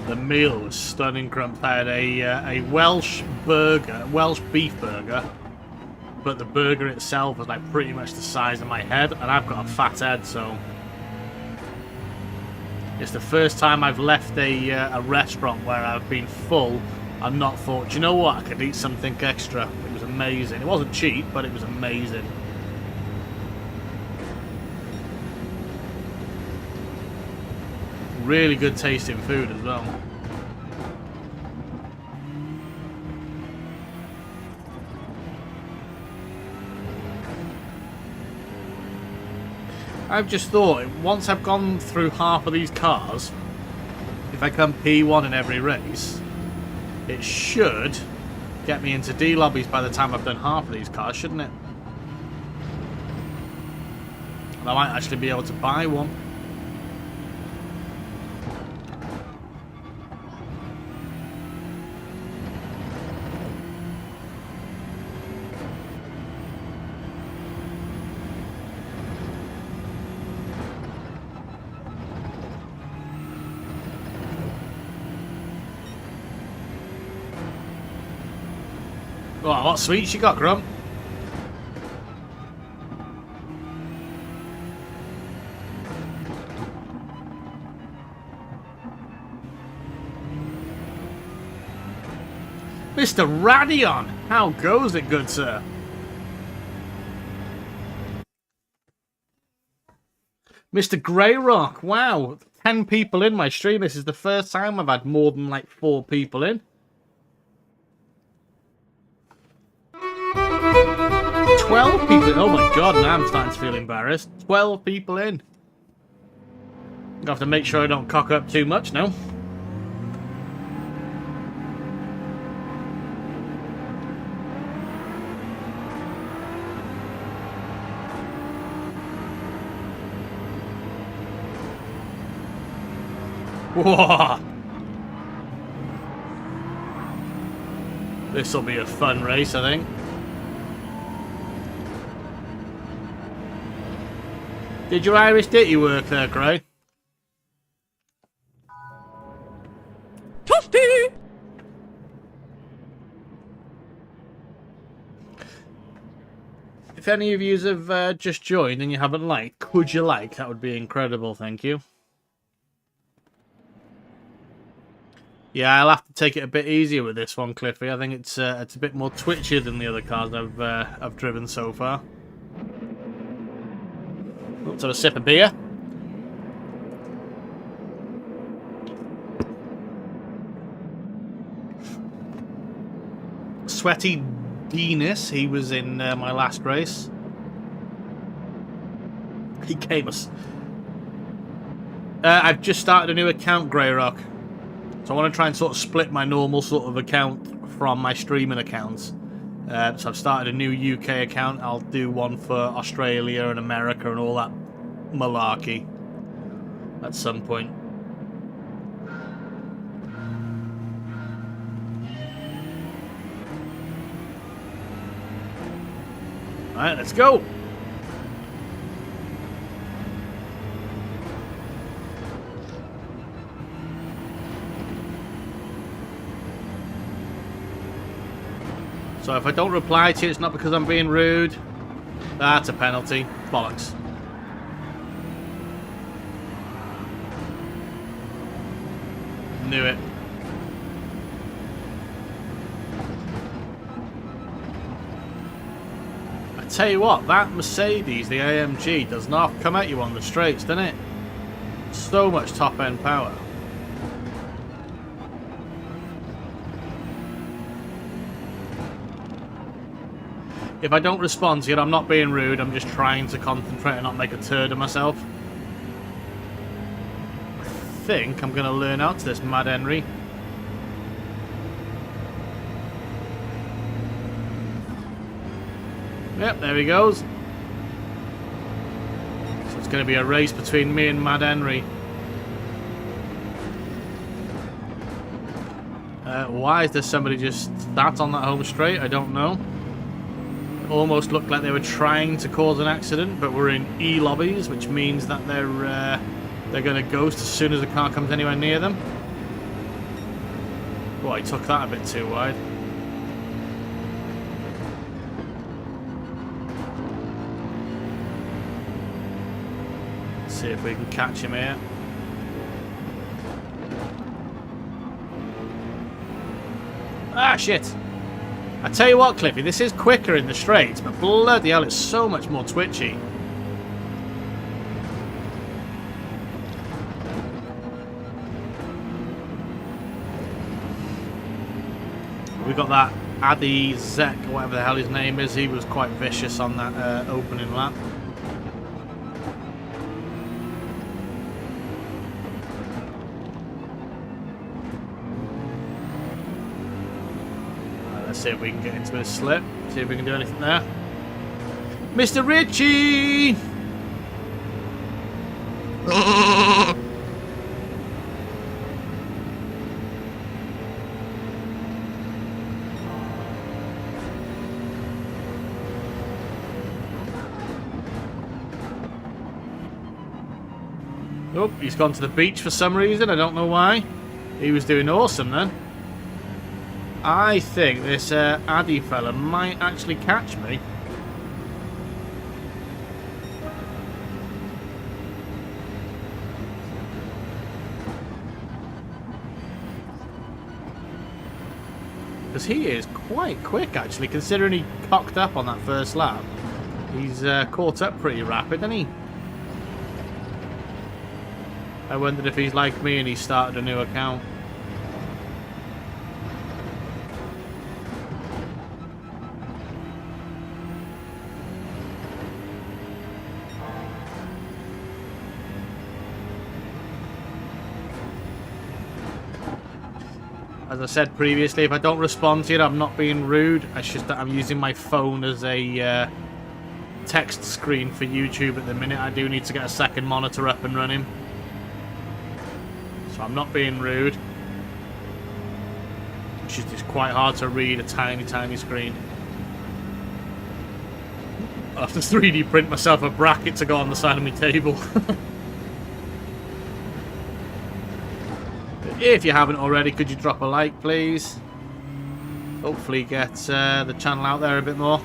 A: The meal was stunning, Crump. I had a Welsh burger, Welsh beef burger, but the burger itself was like pretty much the size of my head, and I've got a fat head, so it's the first time I've left a restaurant where I've been full and not thought, do you know what, I could eat something extra. It was amazing. It wasn't cheap, but it was amazing. Really good tasting food as well. I've just thought, once I've gone through half of these cars, if I come P1 in every race, it should get me into D lobbies by the time I've done half of these cars, shouldn't it? And I might actually be able to buy one. Oh, what sweets you got, Grump? Mr. Radion! How goes it, good sir? Mr. Greyrock, wow. 10 people in my stream. This is the first time I've had more than like 4 people in. 12 people in. Oh my god, now I'm starting to feel embarrassed. 12 people in. I have to make sure I don't cock up too much now. Whoa! This will be a fun race, I think. Did your Irish ditty work there, Gray?
B: Toasty!
A: If any of you have just joined and you haven't liked, could you like? That would be incredible, thank you. Yeah, I'll have to take it a bit easier with this one, Cliffy. I think it's a bit more twitchy than the other cars I've driven so far. Let's have a sip of beer. Sweaty Denis, he was in my last race. He came us. I've just started a new account, Greyrock. So I want to try and sort of split my normal sort of account from my streaming accounts. So I've started a new UK account. I'll do one for Australia and America and all that malarkey at some point. Alright, let's go! So if I don't reply to you, it's not because I'm being rude. That's a penalty. Bollocks. Knew it. I tell you what, that Mercedes, the AMG, does not come at you on the straights, doesn't it? So much top-end power. If I don't respond to you, I'm not being rude, I'm just trying to concentrate and not make a turd of myself. I think I'm going to learn out to this Mad Henry. Yep, there he goes. So it's going to be a race between me and Mad Henry. Why is there somebody just sat on that home straight? I don't know. Almost looked like they were trying to cause an accident, but we're in E lobbies, which means that they're going to ghost as soon as the car comes anywhere near them. Oh, I took that a bit too wide. Let's see if we can catch him here. Ah, shit! I tell you what, Cliffy, this is quicker in the straights, but bloody hell, it's so much more twitchy. We got that Addy Zek, whatever the hell his name is. He was quite vicious on that opening lap. See if we can get into his slip. See if we can do anything there. Mr. Ritchie! Oh, he's gone to the beach for some reason. I don't know why. He was doing awesome then. I think this Addy fella might actually catch me. Because he is quite quick, actually, considering he cocked up on that first lap. He's caught up pretty rapid, isn't he? I wondered if he's like me and he started a new account. As I said previously, if I don't respond to it, I'm not being rude. It's just that I'm using my phone as a text screen for YouTube at the minute. I do need to get a second monitor up and running. So I'm not being rude. It's just it's quite hard to read a tiny, tiny screen. I'll have to 3D print myself a bracket to go on the side of my table. If you haven't already, could you drop a like, please? Hopefully get the channel out there a bit more.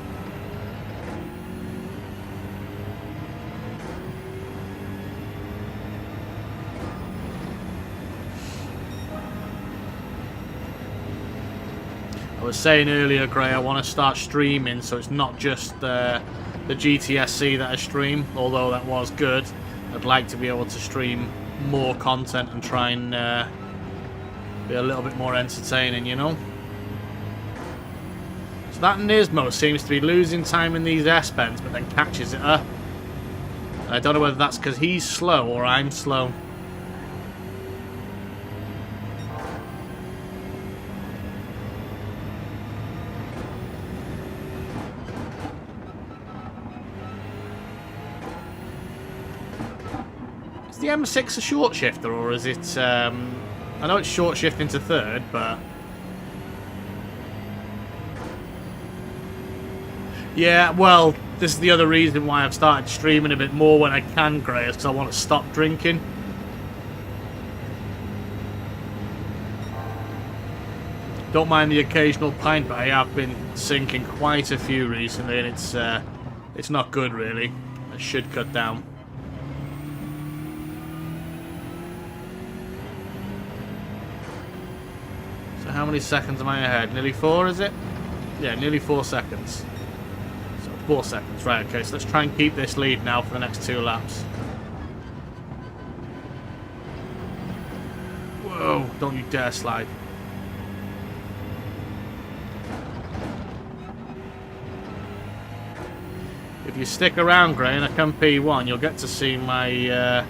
A: I was saying earlier, Gray, I want to start streaming, so it's not just the GTSC that I stream, although that was good. I'd like to be able to stream more content and try and be a little bit more entertaining, you know? So that Nismo seems to be losing time in these S-bends, but then catches it up. And I don't know whether that's because he's slow or I'm slow. Is the M6 a short shifter, or is it... I know it's short shift into third, but... Yeah, well, this is the other reason why I've started streaming a bit more when I can, Gray, is because I want to stop drinking. Don't mind the occasional pint, but I have been sinking quite a few recently, and it's not good, really. I should cut down. How many seconds am I ahead? Nearly 4, is it? Yeah, nearly 4 seconds. So 4 seconds, right, okay, so let's try and keep this lead now for the next 2 laps. Whoa, don't you dare slide. If you stick around, Gray, and I come P1, you'll get to see my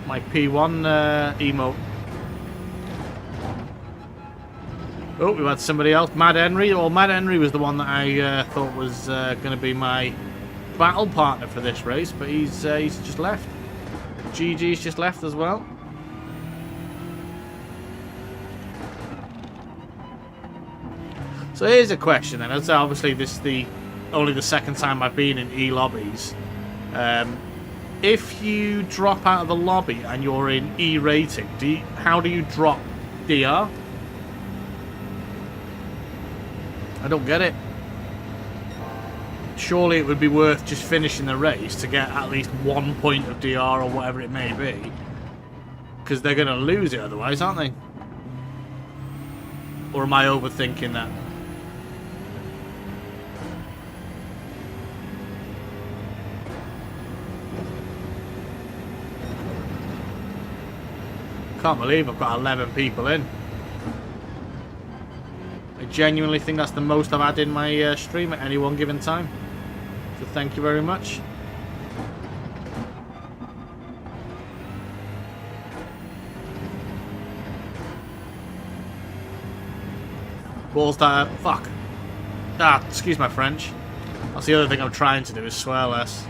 A: my P1 emote. Oh, we've had somebody else. Mad Henry. Well, Mad Henry was the one that I thought was going to be my battle partner for this race, but he's just left. GG's just left as well. So here's a question then. As obviously this is only the second time I've been in E-lobbies. If you drop out of the lobby and you're in E rating, how do you drop DR? I don't get it. Surely it would be worth just finishing the race to get at least 1 point of DR or whatever it may be. Because they're going to lose it otherwise, aren't they? Or am I overthinking that? Can't believe I've got 11 people in. I genuinely think that's the most I've had in my stream at any one given time. So thank you very much. Balls that... Fuck. Ah, excuse my French. That's the other thing I'm trying to do, is swear less.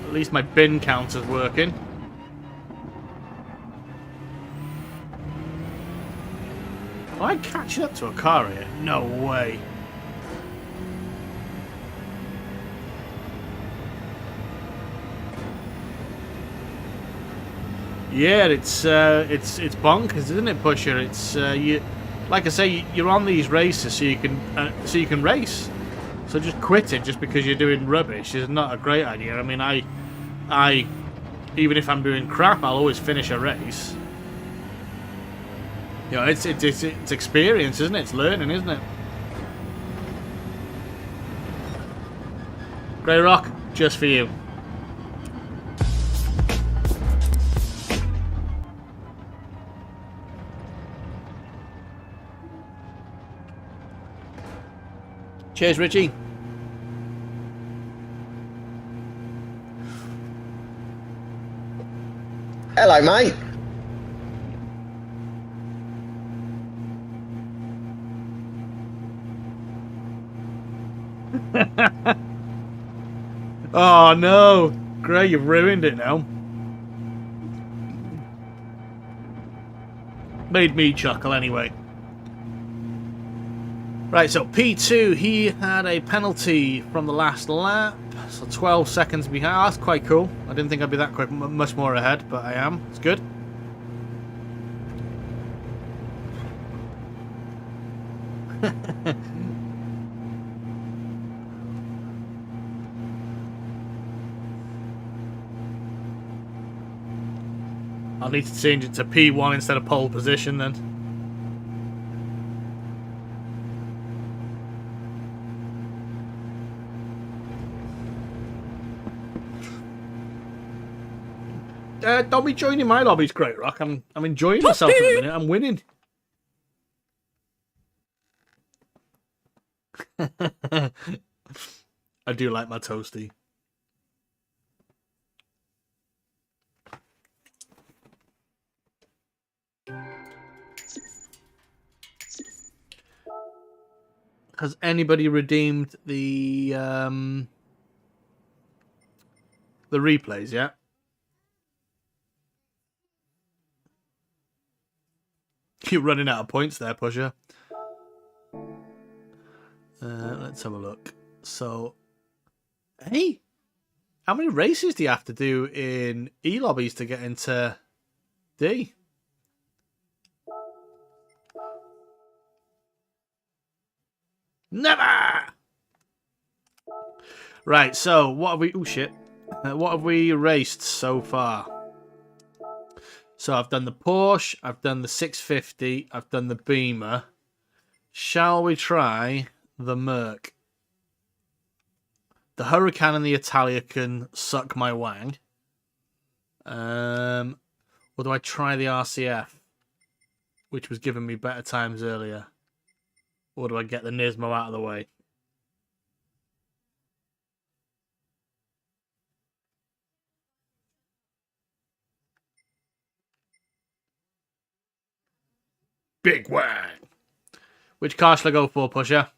A: At least my bin counter's working. Am I catching up to a car here? No way. Yeah, it's bonkers, isn't it, Pusher? It's you, like I say, you're on these races so you can race. So just quit it just because you're doing rubbish is not a great idea. I mean, I even if I'm doing crap, I'll always finish a race. You know, it's experience, isn't it? It's learning, isn't it? Grey Rock, just for you. Cheers, Richie.
B: Hello, mate.
A: Oh no, Gray, you've ruined it now. Made me chuckle anyway. Right, so P2, he had a penalty from the last lap, so 12 seconds behind. Oh, that's quite cool. I didn't think I'd be that quick, much more ahead, but I am. It's good. I'll need to change it to P1 instead of pole position then. Don't be joining my lobbies, Great Rock. I'm enjoying myself at the minute. I'm winning. I do like my toasty. Has anybody redeemed the replays yet? You're running out of points there, Pusher. Let's have a look. So, hey, how many races do you have to do in E-lobbies to get into D? Never! Right, so what have we... Oh, shit. What have we raced so far? So I've done the Porsche, I've done the 650, I've done the Beamer. Shall we try the Merc? The Huracan and the Italia can suck my wang. Or do I try the RCF? Which was giving me better times earlier. Or do I get the Nismo out of the way? Big wang! Which car shall I go for, Pusher?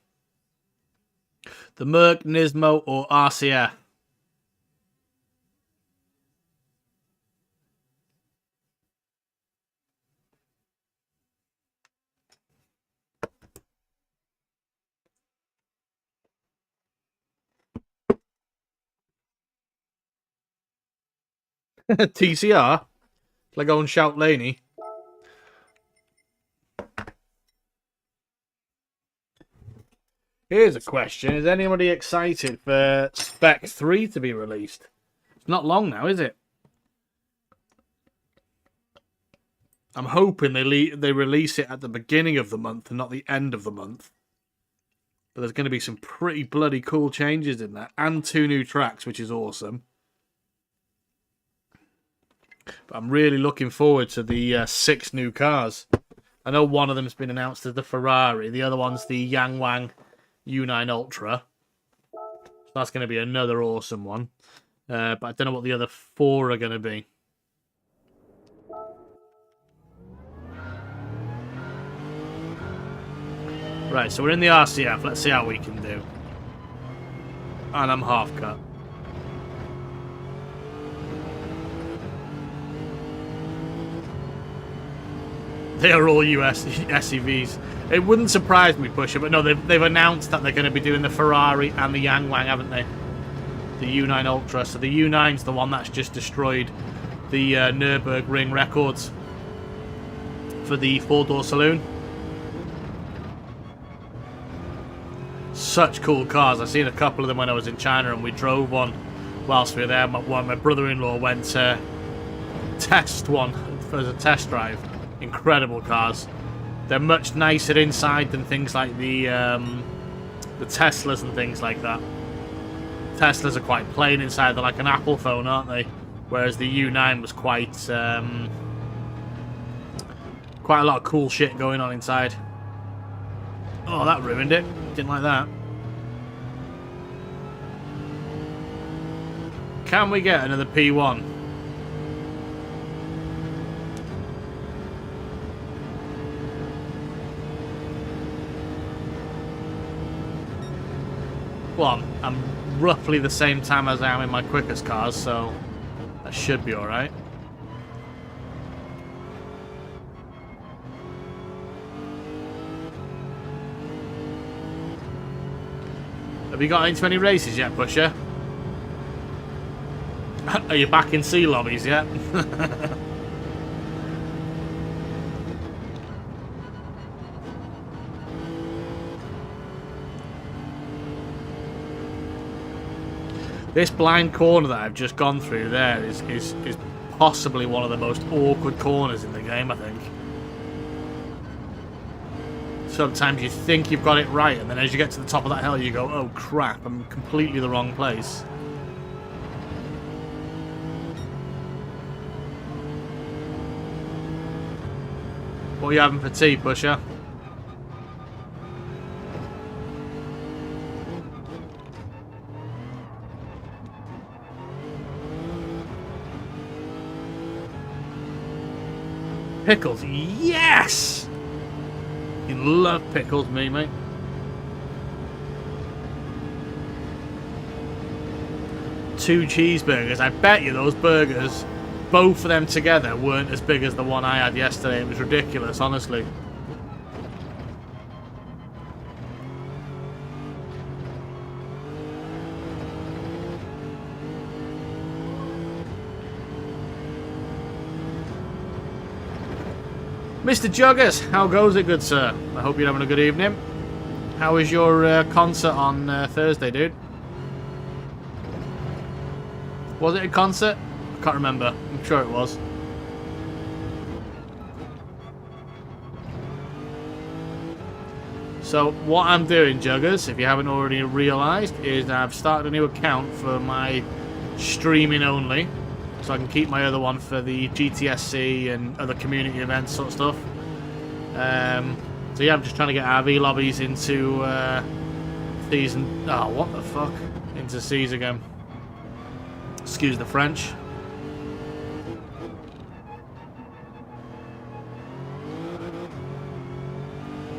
A: The Merc, Nismo, or RCF? TCR? Shall I go and shout Laney? Here's a question. Is anybody excited for Spec 3 to be released? It's not long now, is it? I'm hoping they release it at the beginning of the month and not the end of the month. But there's going to be some pretty bloody cool changes in that. And 2 new tracks, which is awesome. But I'm really looking forward to the 6 new cars. I know one of them's been announced as the Ferrari. The other one's the Yang Wang U9 Ultra. So that's going to be another awesome one. But I don't know what the other 4 are going to be. Right, so we're in the RCF. Let's see how we can do. And I'm half cut. They are all US SUVs. It wouldn't surprise me, Pusher, but no, they've announced that they're going to be doing the Ferrari and the Yang Wang, haven't they? The U9 Ultra. So the U9's the one that's just destroyed the Nürburgring records for the 4-door saloon. Such cool cars. I've seen a couple of them when I was in China, and we drove one whilst we were there. My brother-in-law went to test one as a test drive. Incredible cars. They're much nicer inside than things like the Teslas and things like that. Teslas are quite plain inside. They're like an Apple phone, aren't they? Whereas the U9 was quite a lot of cool shit going on inside. Oh, that ruined it. Didn't like that. Can we get another P1? Well, I'm roughly the same time as I am in my quickest cars, so that should be alright. Have you got into any races yet, Pusher? Are you back in C lobbies yet? This blind corner that I've just gone through there is possibly one of the most awkward corners in the game, I think. Sometimes you think you've got it right, and then as you get to the top of that hill, you go, oh crap, I'm completely the wrong place. What are you having for tea, Pusher? Pickles, yes! You love pickles, me, mate. Two cheeseburgers. I bet you those burgers, both of them together, weren't as big as the one I had yesterday. It was ridiculous, honestly. Mr. Juggers, how goes it, good sir? I hope you're having a good evening. How was your concert on Thursday, dude? Was it a concert? I can't remember. I'm sure it was. So what I'm doing, Juggers, if you haven't already realised, is I've started a new account for my streaming only. So I can keep my other one for the GTSC and other community events sort of stuff. So yeah, I'm just trying to get RV lobbies into C's and... Oh, what the fuck? Into C's again. Excuse the French.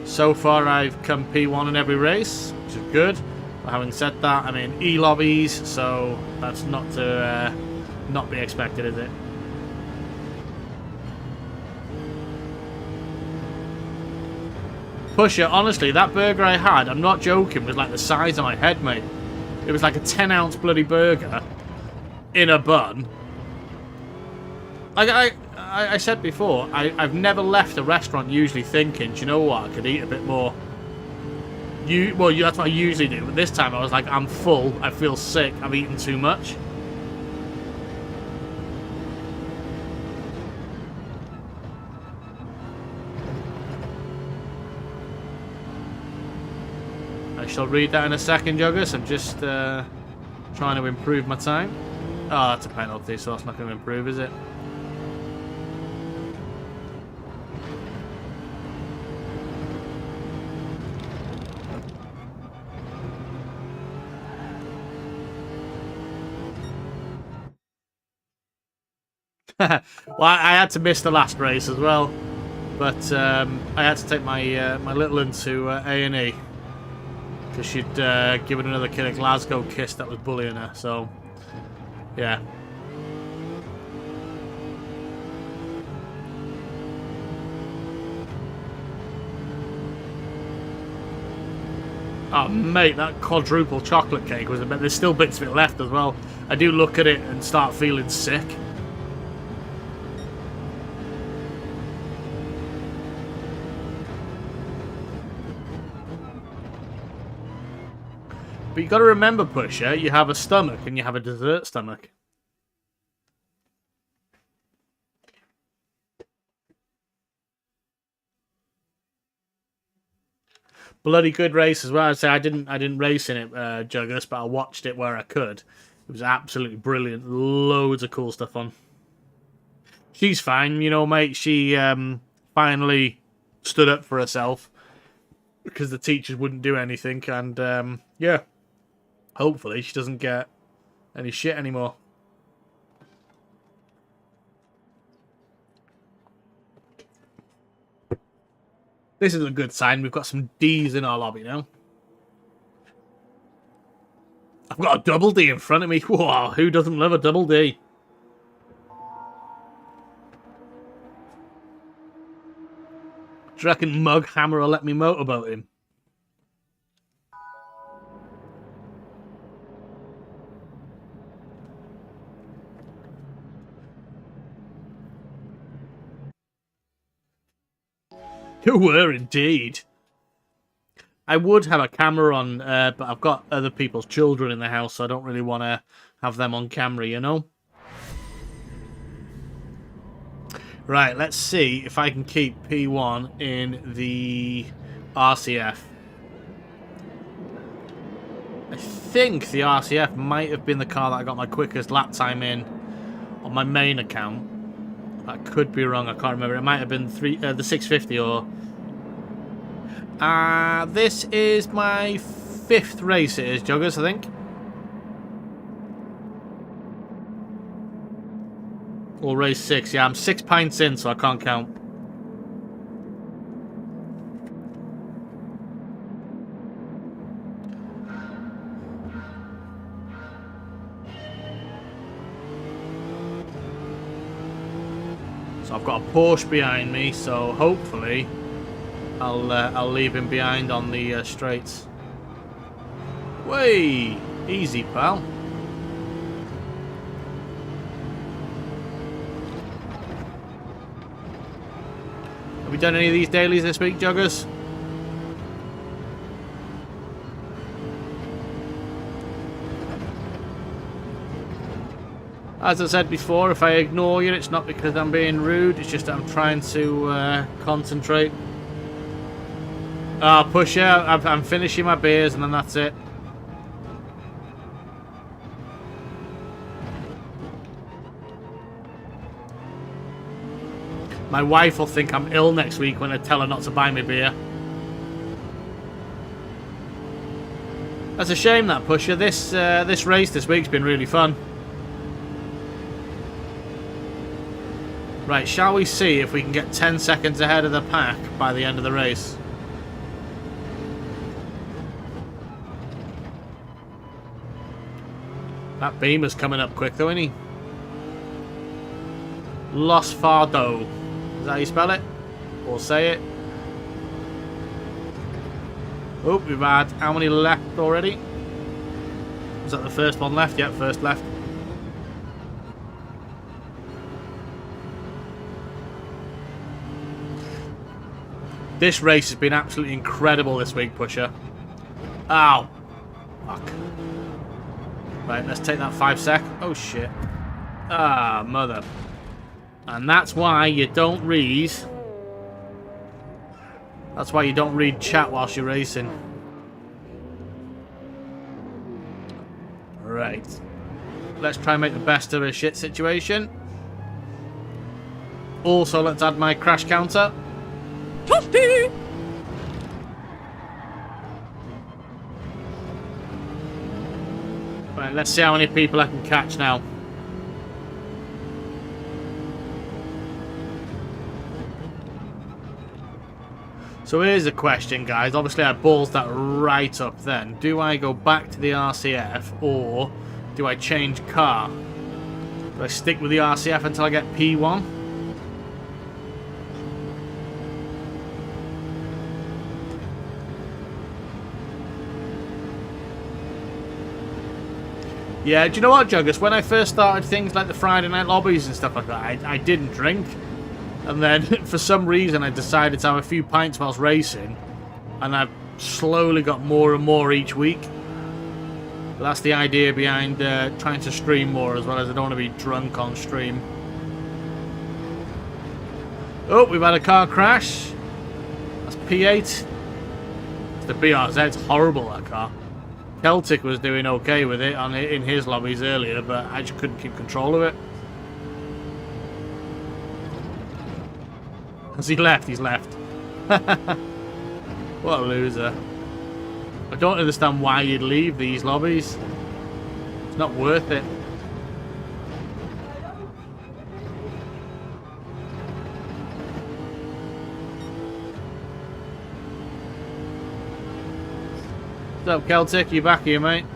A: So far I've come P1 in every race, which is good. But having said that, I'm in E lobbies, so that's not to... not be expected, is it? Pusher, honestly, that burger I had, I'm not joking, was like the size of my head, mate. It was like a 10-ounce bloody burger in a bun. I said before, I've never left a restaurant usually thinking, do you know what, I could eat a bit more. Well, that's what I usually do, but this time I was like, I'm full, I feel sick, I've eaten too much. I shall read that in a second, Juggers. I'm just trying to improve my time. Oh, that's a penalty, so that's not going to improve, is it? Well, I had to miss the last race as well, but I had to take my my little one to A&E. Because she'd given another kid a Glasgow kiss that was bullying her, so yeah. Oh mate, that quadruple chocolate cake was a bit. There's still bits of it left as well. I do look at it and start feeling sick. But you got to remember, Pusher, you have a stomach and you have a dessert stomach. Bloody good race as well. I'd say I didn't race in it, Juggers, but I watched it where I could. It was absolutely brilliant. Loads of cool stuff on. She's fine, you know, mate. She finally stood up for herself because the teachers wouldn't do anything, and yeah, hopefully she doesn't get any shit anymore. This is a good sign. We've got some D's in our lobby now. I've got a double D in front of me. Whoa, who doesn't love a double D? Do you reckon Mug Hammer will let me motorboat him? You were indeed. I would have a camera on, but I've got other people's children in the house, so I don't really want to have them on camera, you know? Right, let's see if I can keep P1 in the RCF. I think the RCF might have been the car that I got my quickest lap time in on my main account. I could be wrong, I can't remember. It might have been the 650 or... this is my 5th race, it is, Joggers, I think. Or race 6, yeah, I'm 6 pints in, so I can't count. So I've got a Porsche behind me, so hopefully I'll leave him behind on the straights. Way easy, pal. Have we done any of these dailies this week, Joggers? As I said before, if I ignore you, it's not because I'm being rude, it's just that I'm trying to concentrate. Push out. I'm finishing my beers and then that's it. My wife will think I'm ill next week when I tell her not to buy me beer. That's a shame, that, Pusher. This race this week's been really fun. Right, shall we see if we can get 10 seconds ahead of the pack by the end of the race? That Beamer's coming up quick though, isn't he? Los Fardo. Is that how you spell it? Or say it? Oh, we've had how many left already? Was that the first one left? Yep, first left. This race has been absolutely incredible this week, Pusher. Ow. Fuck. Right, let's take that 5 sec. Oh, shit. Ah, mother. And that's why you don't read... That's why you don't read chat whilst you're racing. Right. Let's try and make the best of a shit situation. Also, let's add my crash counter. Toasty! Right, let's see how many people I can catch now. So here's the question, guys. Obviously, I balls that right up then. Do I go back to the RCF or do I change car? Do I stick with the RCF until I get P1? Yeah, do you know what, Juggers? When I first started things like the Friday night lobbies and stuff like that, I didn't drink. And then, for some reason, I decided to have a few pints whilst racing. And I've slowly got more and more each week. But that's the idea behind trying to stream more, as well as I don't want to be drunk on stream. Oh, we've had a car crash. That's P8. It's the BRZ. It's horrible, that car. Celtic was doing okay with it in his lobbies earlier, but I just couldn't keep control of it. Has he left? He's left. What a loser. I don't understand why you'd leave these lobbies. It's not worth it. What's up, Celtic? You back here, mate?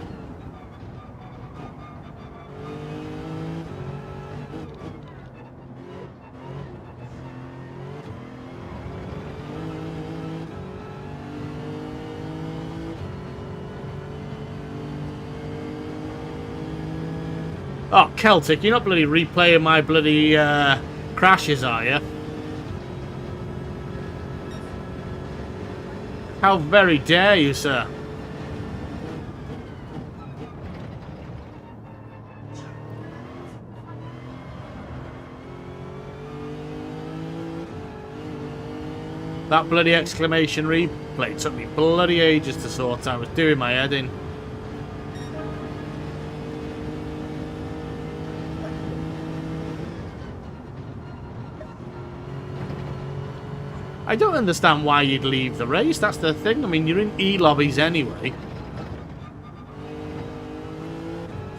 A: Oh, Celtic, you're not bloody replaying my bloody crashes, are you? How very dare you, sir? That bloody exclamation replay took me bloody ages to sort out. I was doing my head in. I don't understand why you'd leave the race. That's the thing. I mean, you're in E-lobbies anyway.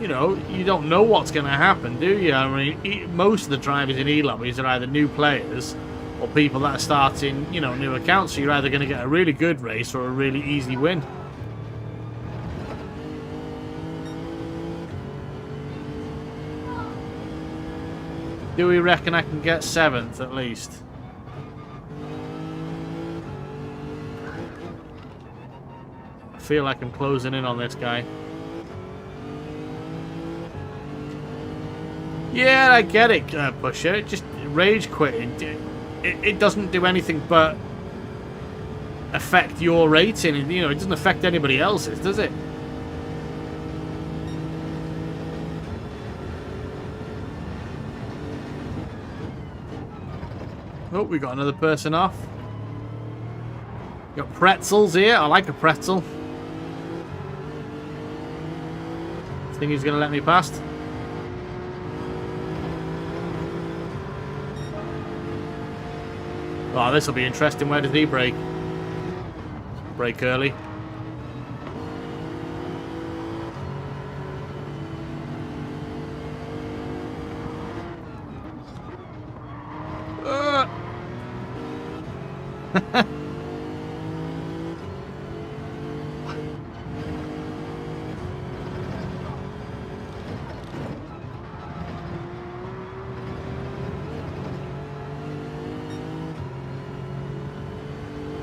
A: You know, you don't know what's going to happen, do you? I mean, most of the drivers in E-lobbies are either new players or people that are starting, you know, new accounts. So you're either going to get a really good race or a really easy win. Do we reckon I can get 7th at least? I feel like I'm closing in on this guy. Yeah, I get it, Pusher. It just rage quitting. It doesn't do anything but affect your rating. You know, it doesn't affect anybody else's, does it? Oh, we got another person off. Got pretzels here. I like a pretzel. Think he's going to let me past? Oh, this will be interesting. Where does he brake? Brake early.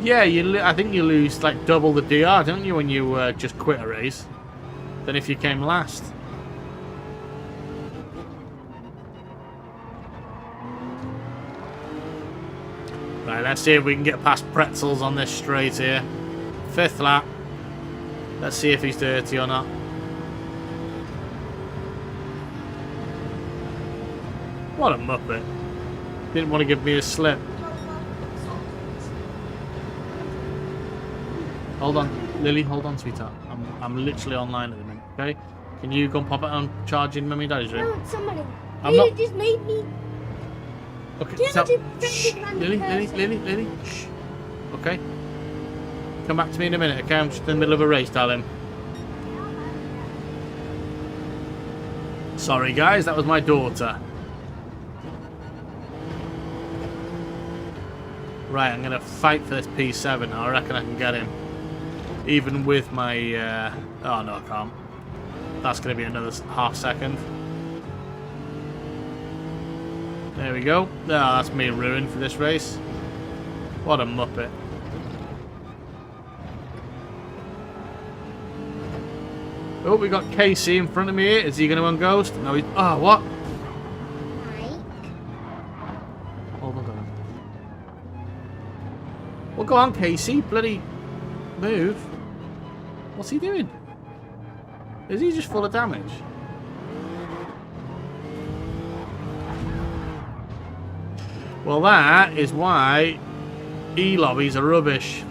A: Yeah, I think you lose like double the DR, don't you, when you just quit a race, than if you came last. Right, let's see if we can get past pretzels on this straight here. 5th lap. Let's see if he's dirty or not. What a muppet. Didn't want to give me a slip. Hold on, Lily, hold on, sweetheart. I'm literally online at the minute, okay? Can you go and pop it on charge in Mummy and Daddy's room?
B: No, it's somebody.
A: I'm not...
B: just made me.
A: Okay, so... Shh, Lily, shh. Okay? Come back to me in a minute, okay? I'm just in the middle of a race, darling. Sorry, guys, that was my daughter. Right, I'm going to fight for this P7. I reckon I can get him. Even with my... oh, no, I can't. That's going to be another half second. There we go. Oh, that's me ruined for this race. What a muppet. Oh, we got Casey in front of me here. Is he going to unghost? No, he's... Oh, what? Hold on. Well, go on, Casey. Bloody move. What's he doing? Is he just full of damage? Well, that is why E-lobbies are rubbish.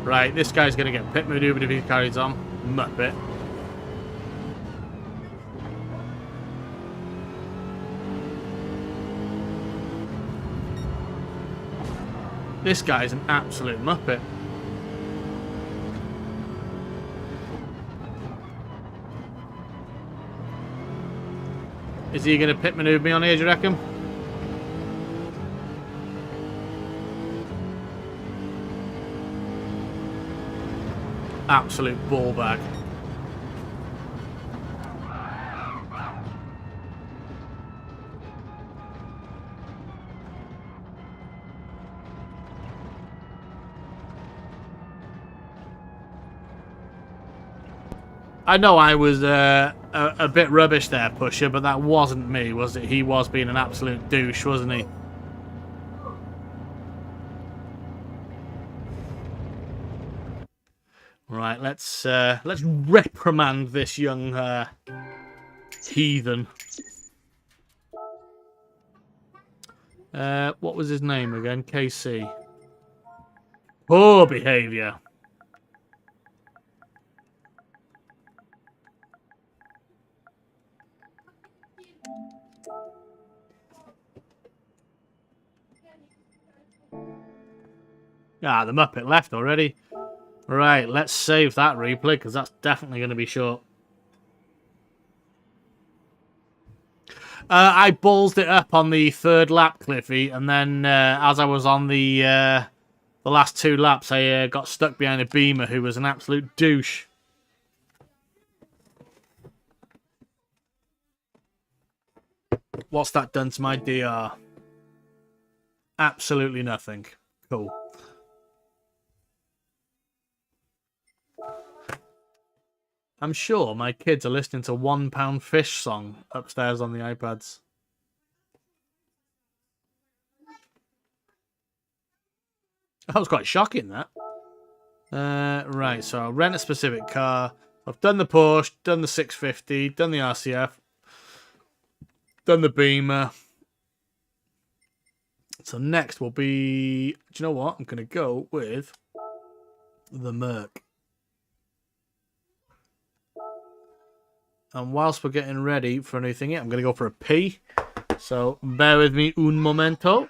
A: Right, this guy's going to get pit maneuvered if he carries on. Muppet. This guy's an absolute muppet. Is he going to pit maneuver me on here, do you reckon? Absolute ball bag. I know I was a bit rubbish there, Pusher, but that wasn't me, was it? He was being an absolute douche, wasn't he? Right, let's reprimand this young heathen. What was his name again? KC. Poor behaviour. Ah, the Muppet left already. Right, let's save that replay, because that's definitely going to be short. I ballsed it up on the third lap, Cliffy, and then as I was on the last two laps, I got stuck behind a Beamer who was an absolute douche. What's that done to my DR? Absolutely nothing. Cool. I'm sure my kids are listening to £1 Fish song upstairs on the iPads. That was quite shocking, that. Right, so I'll rent a specific car. I've done the Porsche, done the 650, done the RCF, done the Beamer. So next will be... Do you know what? I'm going to go with the Merc. And whilst we're getting ready for a new thingy, I'm going to go for a P. So bear with me un momento.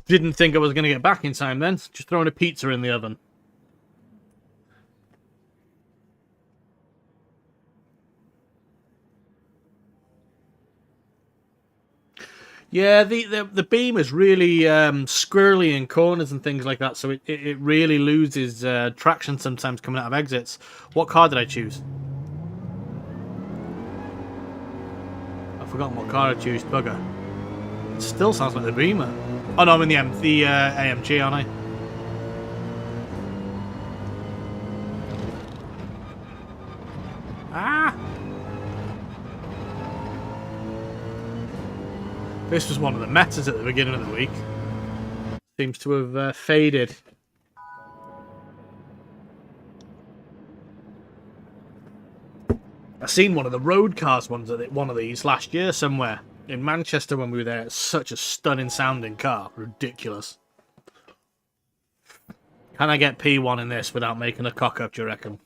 A: Didn't think I was going to get back in time then. Just throwing a pizza in the oven. Yeah, the beam is really squirrely in corners and things like that, so it really loses traction sometimes coming out of exits. What car did I choose? I've forgotten what car I chose, bugger. It still sounds like the Beamer. Oh no, I'm in the AMG, aren't I? Ah! This was one of the metas at the beginning of the week. Seems to have faded. I seen one of the road cars ones at one of these last year somewhere in Manchester when we were there. It's such a stunning sounding car, ridiculous. Can I get P1 in this without making a cock up? Do you reckon?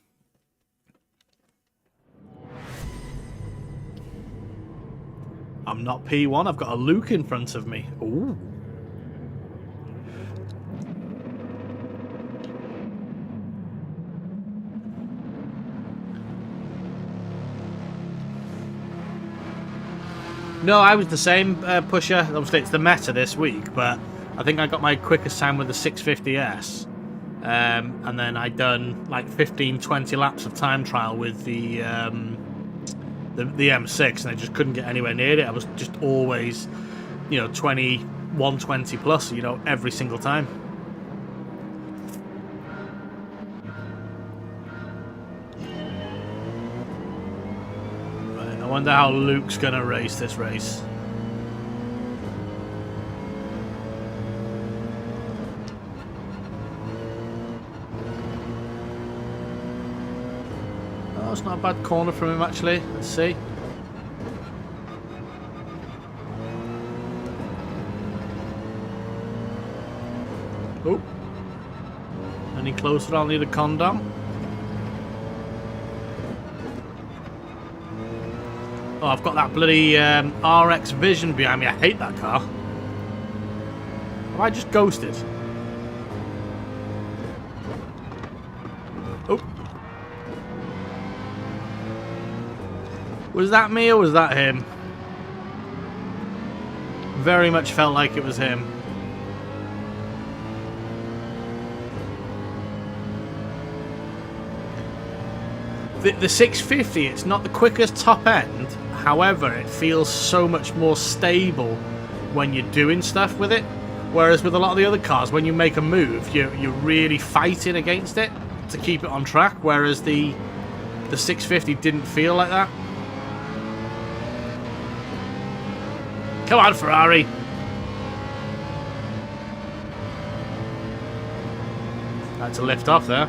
A: I'm not P1. I've got a Luke in front of me. Ooh. No, I was the same pusher. Obviously, it's the meta this week, but I think I got my quickest time with the 650S. And then I'd done like 15-20 laps of time trial with the M6, and I just couldn't get anywhere near it. I was just always, 120 plus, every single time. Right, I wonder how Luke's gonna race this race. Oh, it's not a bad corner from him, actually. Let's see. Oh. Any closer, I'll need a condom. Oh, I've got that bloody RX Vision behind me. I hate that car. Have I just ghosted? Oh. Was that me or was that him? Very much felt like it was him. The 650, it's not the quickest top end. However, it feels so much more stable when you're doing stuff with it. Whereas with a lot of the other cars, when you make a move, you're really fighting against it to keep it on track. Whereas the 650 didn't feel like that. Come on, Ferrari. Had to lift off there.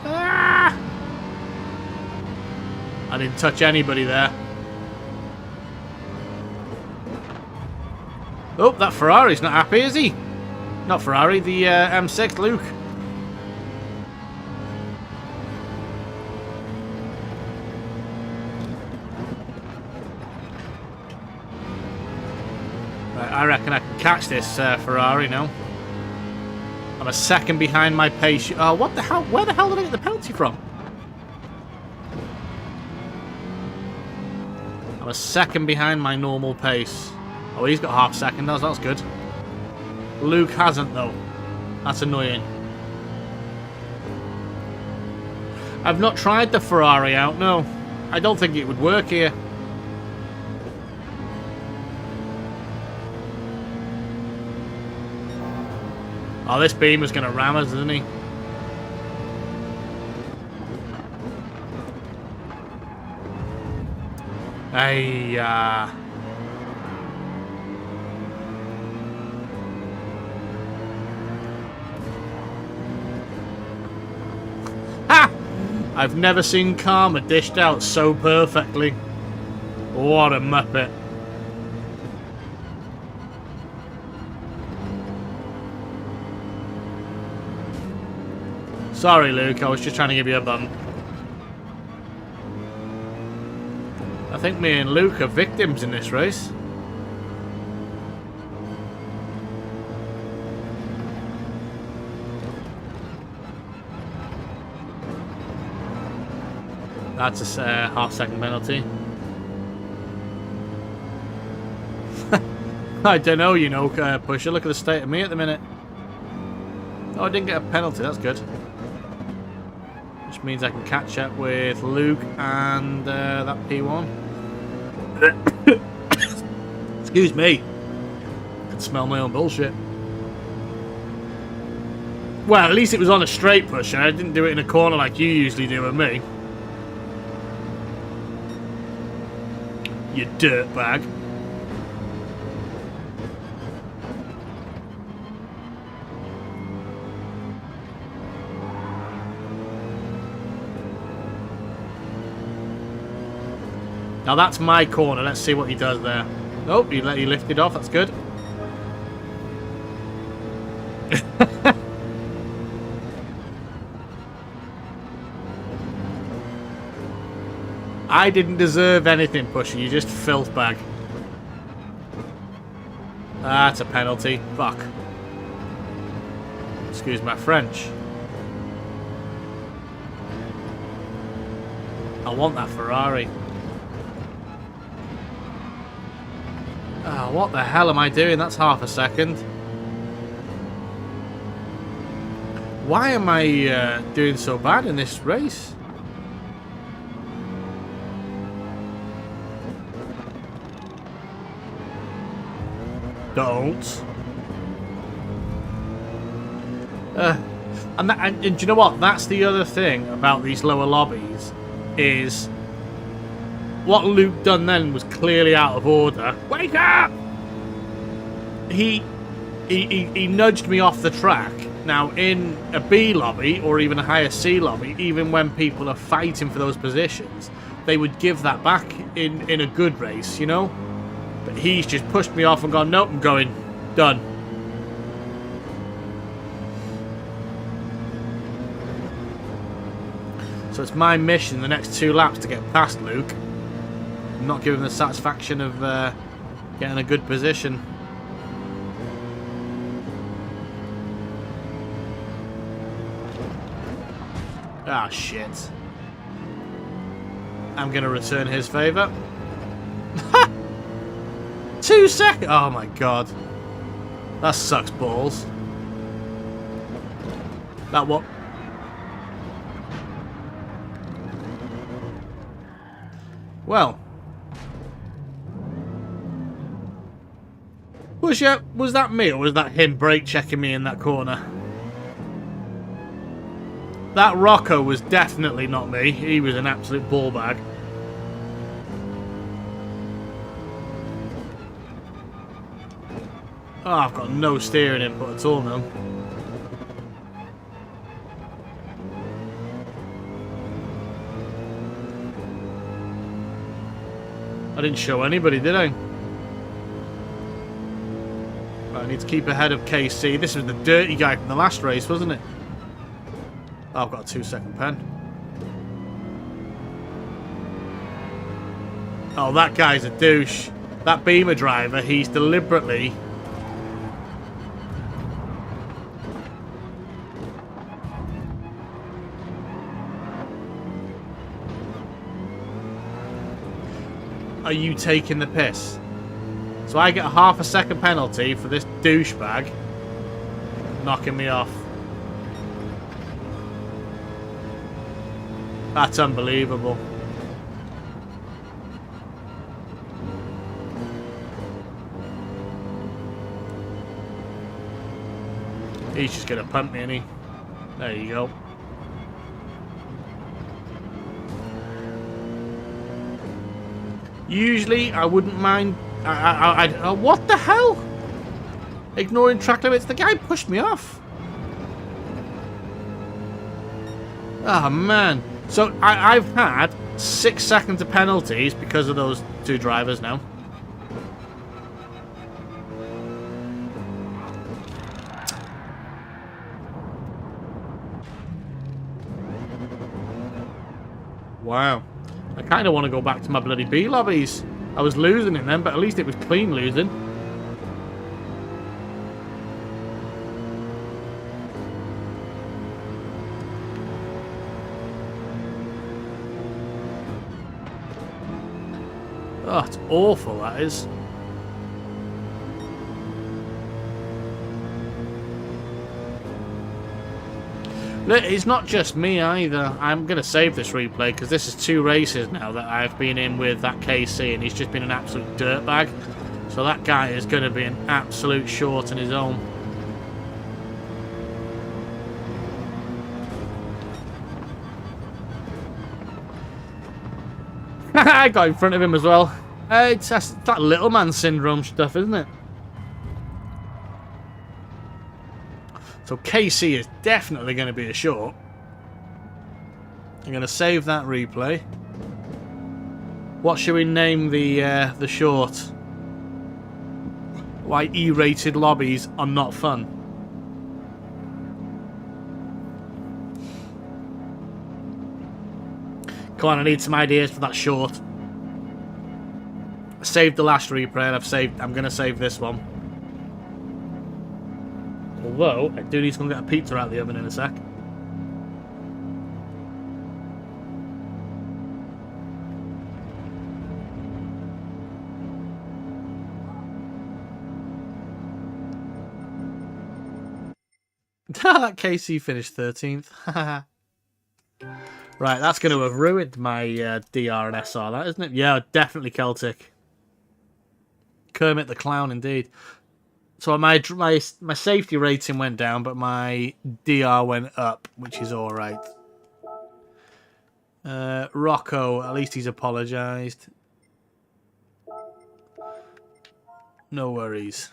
A: Ah! I didn't touch anybody there. Oh, that Ferrari's not happy, is he? Not Ferrari, the M6, Luke. I reckon I can catch this Ferrari now. I'm a second behind my pace. Oh, what the hell? Where the hell did I get the penalty from? I'm a second behind my normal pace. Oh, he's got half a second. That's good. Luke hasn't, though. That's annoying. I've not tried the Ferrari out, no. I don't think it would work here. Oh, this beam is going to ram us, isn't he? Hey, Ha! I've never seen karma dished out so perfectly. What a muppet. Sorry, Luke, I was just trying to give you a bump. A think me and Luke are victims in this race. That's a half-second penalty. I don't know, you know, Pusher. Look at the state of me at the minute. Oh, I didn't get a penalty. That's good. Which means I can catch up with Luke and that P1. Excuse me. I can smell my own bullshit. Well, at least it was on a straight, Pusher. I didn't do it in a corner like you usually do with me. You dirtbag. Now that's my corner. Let's see what he does there. Oh, he lifted off. That's good. I didn't deserve anything, Pusher. You just filth bag. That's a penalty. Fuck. Excuse my French. I want that Ferrari. Oh, what the hell am I doing? That's half a second. Why am I doing so bad in this race? Don't. And do you know what? That's the other thing about these lower lobbies is what Luke done then was clearly out of order. Wake up! He nudged me off the track. Now, in a B lobby or even a higher C lobby, even when people are fighting for those positions, they would give that back in a good race, you know? But he's just pushed me off and gone, nope, I'm going. Done. So it's my mission the next 2 laps to get past Luke. I'm not giving him the satisfaction of getting a good position. Ah, shit. I'm going to return his favour. 2 seconds! Oh my god. That sucks balls. That what? Well. Was that me or was that him brake checking me in that corner? That Rocco was definitely not me. He was an absolute ball bag. Oh, I've got no steering input at all now. I didn't show anybody, did I? Right, I need to keep ahead of KC. This was the dirty guy from the last race, wasn't it? Oh, I've got a 2-second pen. Oh, that guy's a douche. That Beamer driver, he's deliberately... Are you taking the piss? So I get a ½ second penalty for this douchebag knocking me off. That's unbelievable. He's just gonna punt me, isn't he? There you go. Usually, I wouldn't mind. What the hell? Ignoring track limits. The guy pushed me off. Oh man. So I've had 6 seconds of penalties because of those 2 drivers now. Wow. Kind of want to go back to my bloody B lobbies. I was losing in them, but at least it was clean losing. Oh, it's awful, that is. It's not just me either. I'm going to save this replay because this is 2 races now that I've been in with that KC and he's just been an absolute dirtbag. So that guy is going to be an absolute short in his own. I got in front of him as well. It's that little man syndrome stuff, isn't it? So KC is definitely going to be a short. I'm going to save that replay. What should we name the short? Why E-rated lobbies are not fun. Come on, I need some ideas for that short. I saved the last replay and I'm going to save this one. Although, I do need to go and get a pizza out of the oven in a sec. That KC finished 13th. Right, that's going to have ruined my DR and SR, that, isn't it? Yeah, definitely Celtic. Kermit the Clown, indeed. So my safety rating went down, but my DR went up, which is all right. Rocco, at least he's apologised. No worries.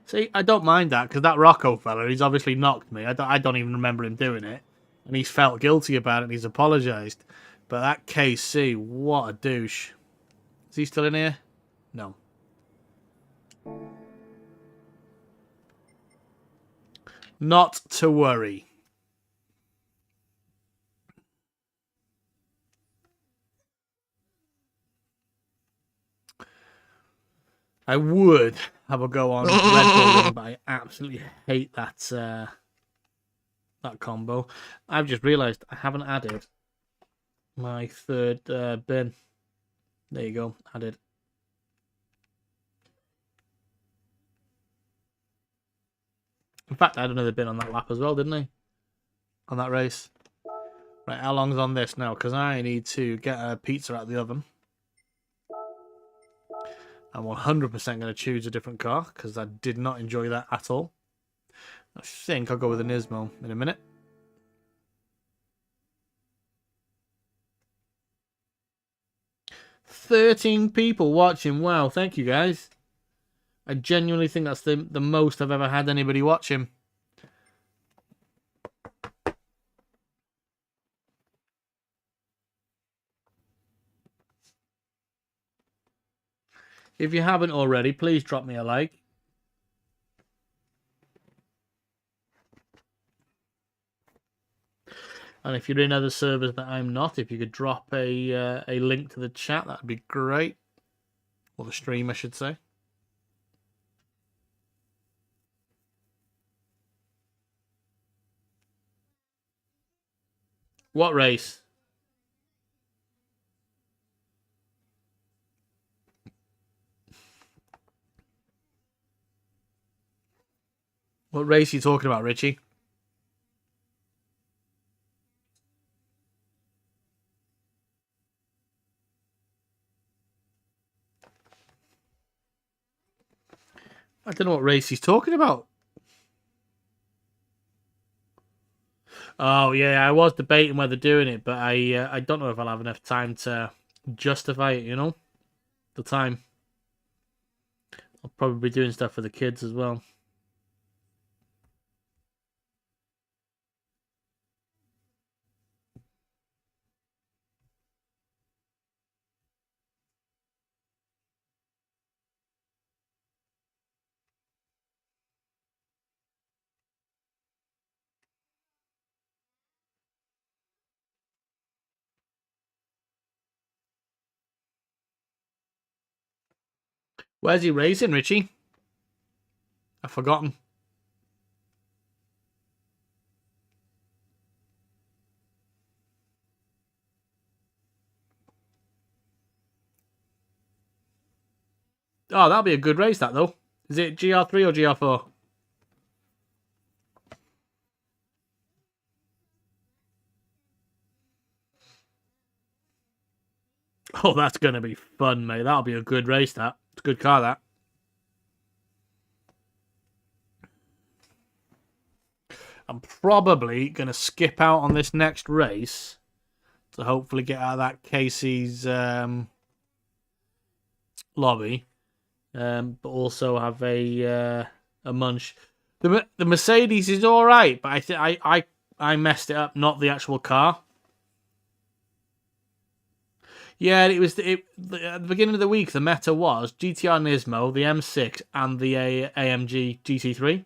A: See, I don't mind that, because that Rocco fella, he's obviously knocked me. I don't even remember him doing it. And he's felt guilty about it, and he's apologised. But that KC, what a douche. Is he still in here? No. Not to worry. I would have a go on Red Bull Ring, but I absolutely hate that that combo. I've just realised I haven't added my 3rd bin. There you go, added. In fact, I had another bin on that lap as well, didn't I? On that race. Right, how long's on this now? Because I need to get a pizza out of the oven. I'm 100% going to choose a different car because I did not enjoy that at all. I think I'll go with a Nismo in a minute. "13 people watching. Wow, thank you guys. I genuinely think that's the most I've ever had anybody watching. If you haven't already, please drop me a like. And if you're in other servers that I'm not, if you could drop a link to the chat, that'd be great. Or the stream, I should say. What race? What race are you talking about, Richie? I don't know what race he's talking about. Oh, yeah, I was debating whether doing it, but I don't know if I'll have enough time to justify it, you know? The time. I'll probably be doing stuff for the kids as well. Where's he racing, Richie? I've forgotten. Oh, that'll be a good race, that, though. Is it GR3 or GR4? Oh, that's going to be fun, mate. That'll be a good race, that. It's a good car, that. I'm probably going to skip out on this next race to hopefully get out of that Casey's lobby. But also have a munch. The Mercedes is all right, but I messed it up. Not the actual car. Yeah, it was at the beginning of the week. The meta was GTR Nismo, the M6, and the AMG GT3.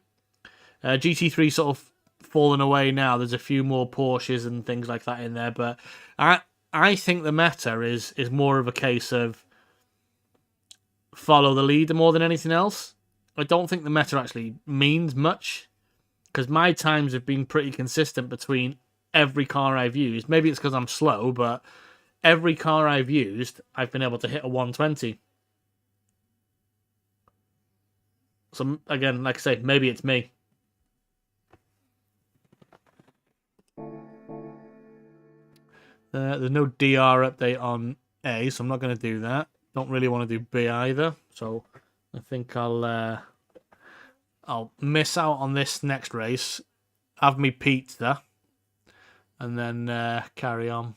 A: GT3 sort of fallen away now. There's a few more Porsches and things like that in there, but I think the meta is more of a case of follow the leader more than anything else. I don't think the meta actually means much because my times have been pretty consistent between every car I've used. Maybe it's because I'm slow, but every car I've used, I've been able to hit a 120. So again, like I say, maybe it's me. There's no DR update on A, so I'm not going to do that. Don't really want to do B either, so I think I'll miss out on this next race, have me pizza, and then carry on.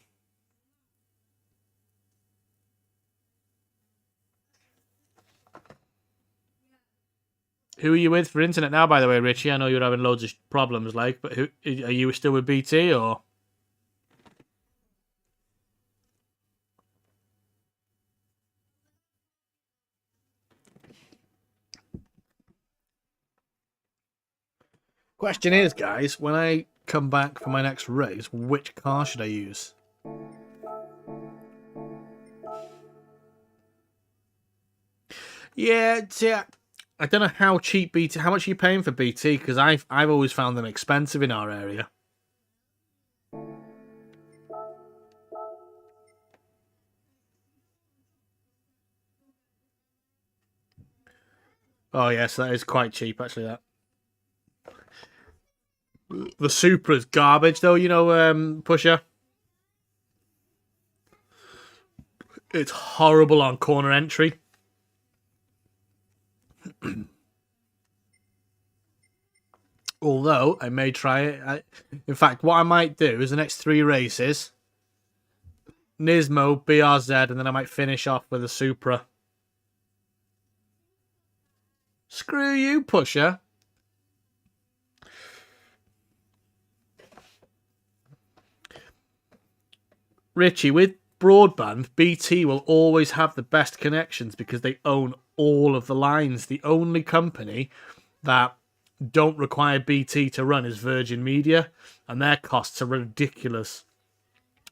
A: Who are you with for internet now, by the way, Richie? I know you're having loads of problems, like, but who are you still with BT or? Question is, guys, when I come back for my next race, which car should I use? Yeah, I don't know how cheap BT. How much are you paying for BT? Because I've always found them expensive in our area. Oh yes, that is quite cheap actually. That the Supra's garbage though. You know, Pusher. It's horrible on corner entry. Although I may try it. In fact, what I might do is the next 3 races, Nismo, BRZ, and then I might finish off with a Supra. Screw you, Pusher. Richie, with broadband, BT will always have the best connections because they own all of the lines. The only company that don't require BT to run is Virgin Media, and their costs are ridiculous.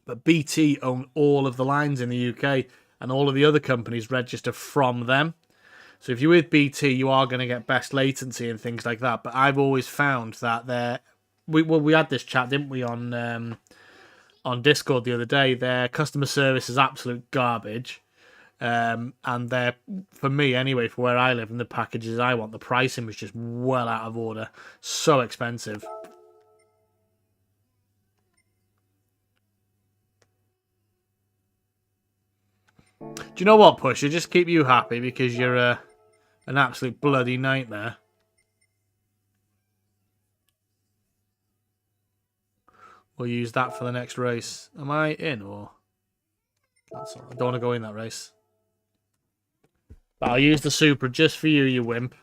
A: But BT own all of the lines in the UK, and all of the other companies register from them. So if you're with BT, you are going to get best latency and things like that. But I've always found that we had this chat, didn't we, on Discord the other day. Their customer service is absolute garbage. And they're, for me anyway, for where I live and the packages I want, the pricing was just well out of order. So expensive. Do you know what, Push? Just keep you happy because you're an absolute bloody nightmare. We'll use that for the next race. Am I in or cancel? I don't want to go in that race. But I'll use the Supra just for you, you wimp.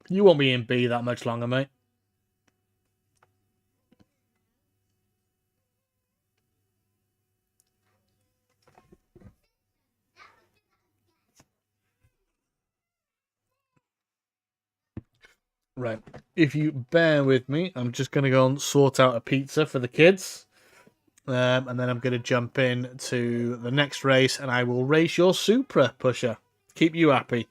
A: You won't be in B that much longer, mate. Right. If you bear with me, I'm just going to go and sort out a pizza for the kids. And then I'm going to jump in to the next race, and I will race your Supra pusher. Keep you happy.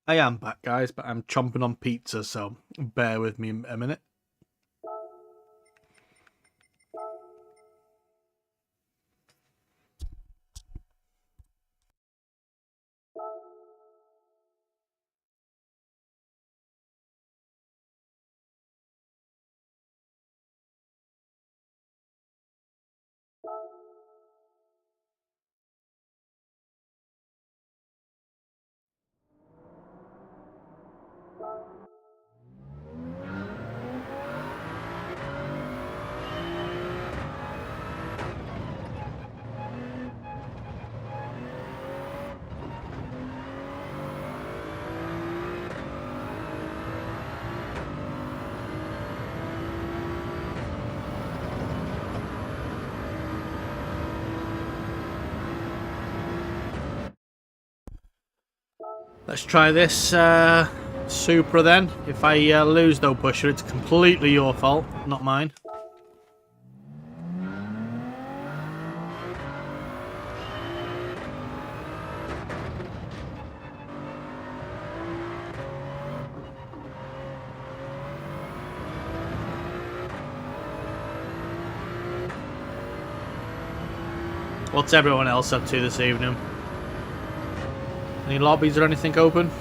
A: I am back, guys, but I'm chomping on pizza, so bear with me a minute. Let's try this Supra then. If I lose though, Pusher, it's completely your fault, not mine. What's everyone else up to this evening? Any lobbies or anything open?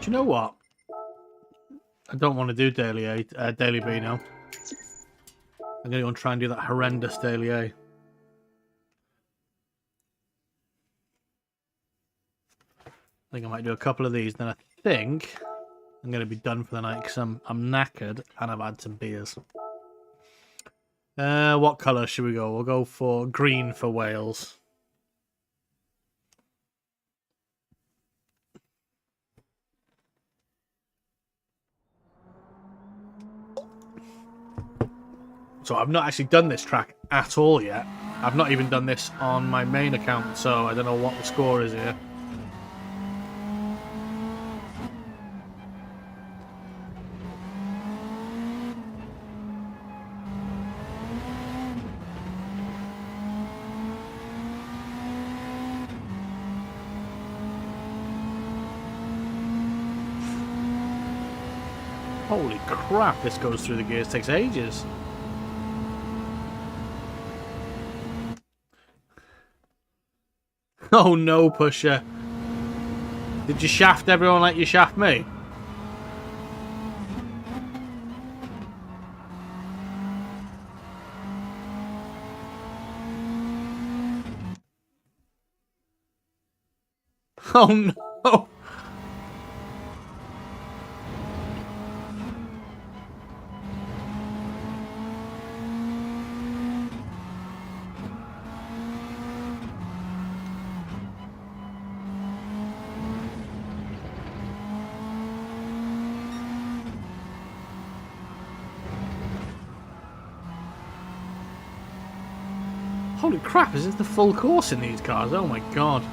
A: Do you know what? I don't want to do daily A, daily B now. I'm going to go and try and do that horrendous daily A. I think I might do a couple of these, then I think I'm going to be done for the night because I'm knackered and I've had some beers. What colour should we go? We'll go for green for Wales. So I've not actually done this track at all yet. I've not even done this on my main account, so I don't know what the score is here. Holy crap, this goes through the gears, takes ages. Oh no, Pusher. Did you shaft everyone like you shaft me? Oh no! Holy crap, is this the full course in these cars? Oh my god.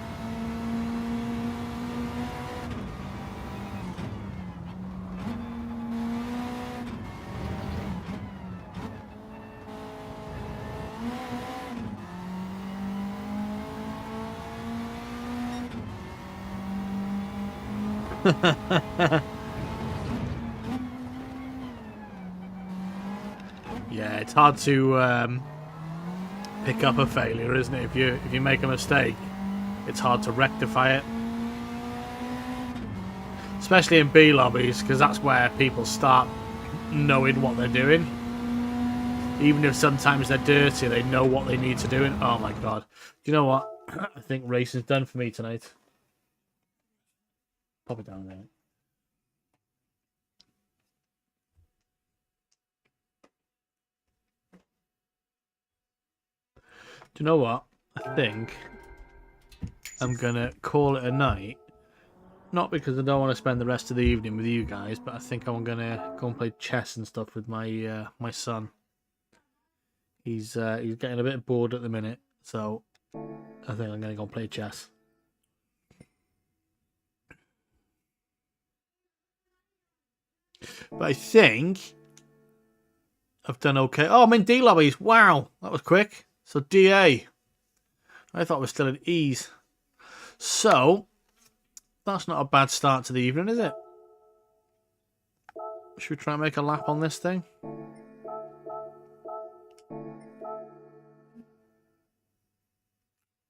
A: Yeah, it's hard to pick up a failure, isn't it? If you make a mistake, it's hard to rectify it. Especially in B lobbies, because that's where people start knowing what they're doing. Even if sometimes they're dirty, they know what they need to do. And oh my god. Do you know what? I think racing's done for me tonight. Pop it down there. Do you know what? I think I'm going to call it a night. Not because I don't want to spend the rest of the evening with you guys, but I think I'm going to go and play chess and stuff with my my son. He's getting a bit bored at the minute, so I think I'm going to go and play chess. But I think I've done okay. Oh, I'm in D lobbies. Wow, that was quick. So DA. I thought we were still in E's. So, that's not a bad start to the evening, is it? Should we try and make a lap on this thing?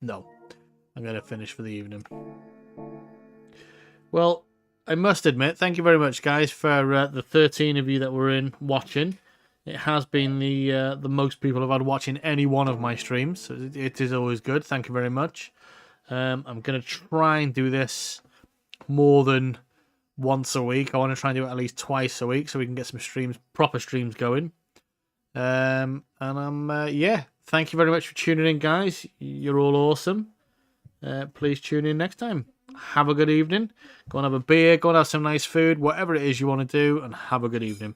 A: No. I'm going to finish for the evening. Well, I must admit, thank you very much, guys, for the 13 of you that were in watching. It has been the most people I've had watching any one of my streams. So it is always good. Thank you very much. I'm going to try and do this more than once a week. I want to try and do it at least twice a week so we can get some streams, proper streams going. And yeah, thank you very much for tuning in, guys. You're all awesome. Please tune in next time. Have a good evening. Go and have a beer. Go and have some nice food. Whatever it is you want to do, and have a good evening.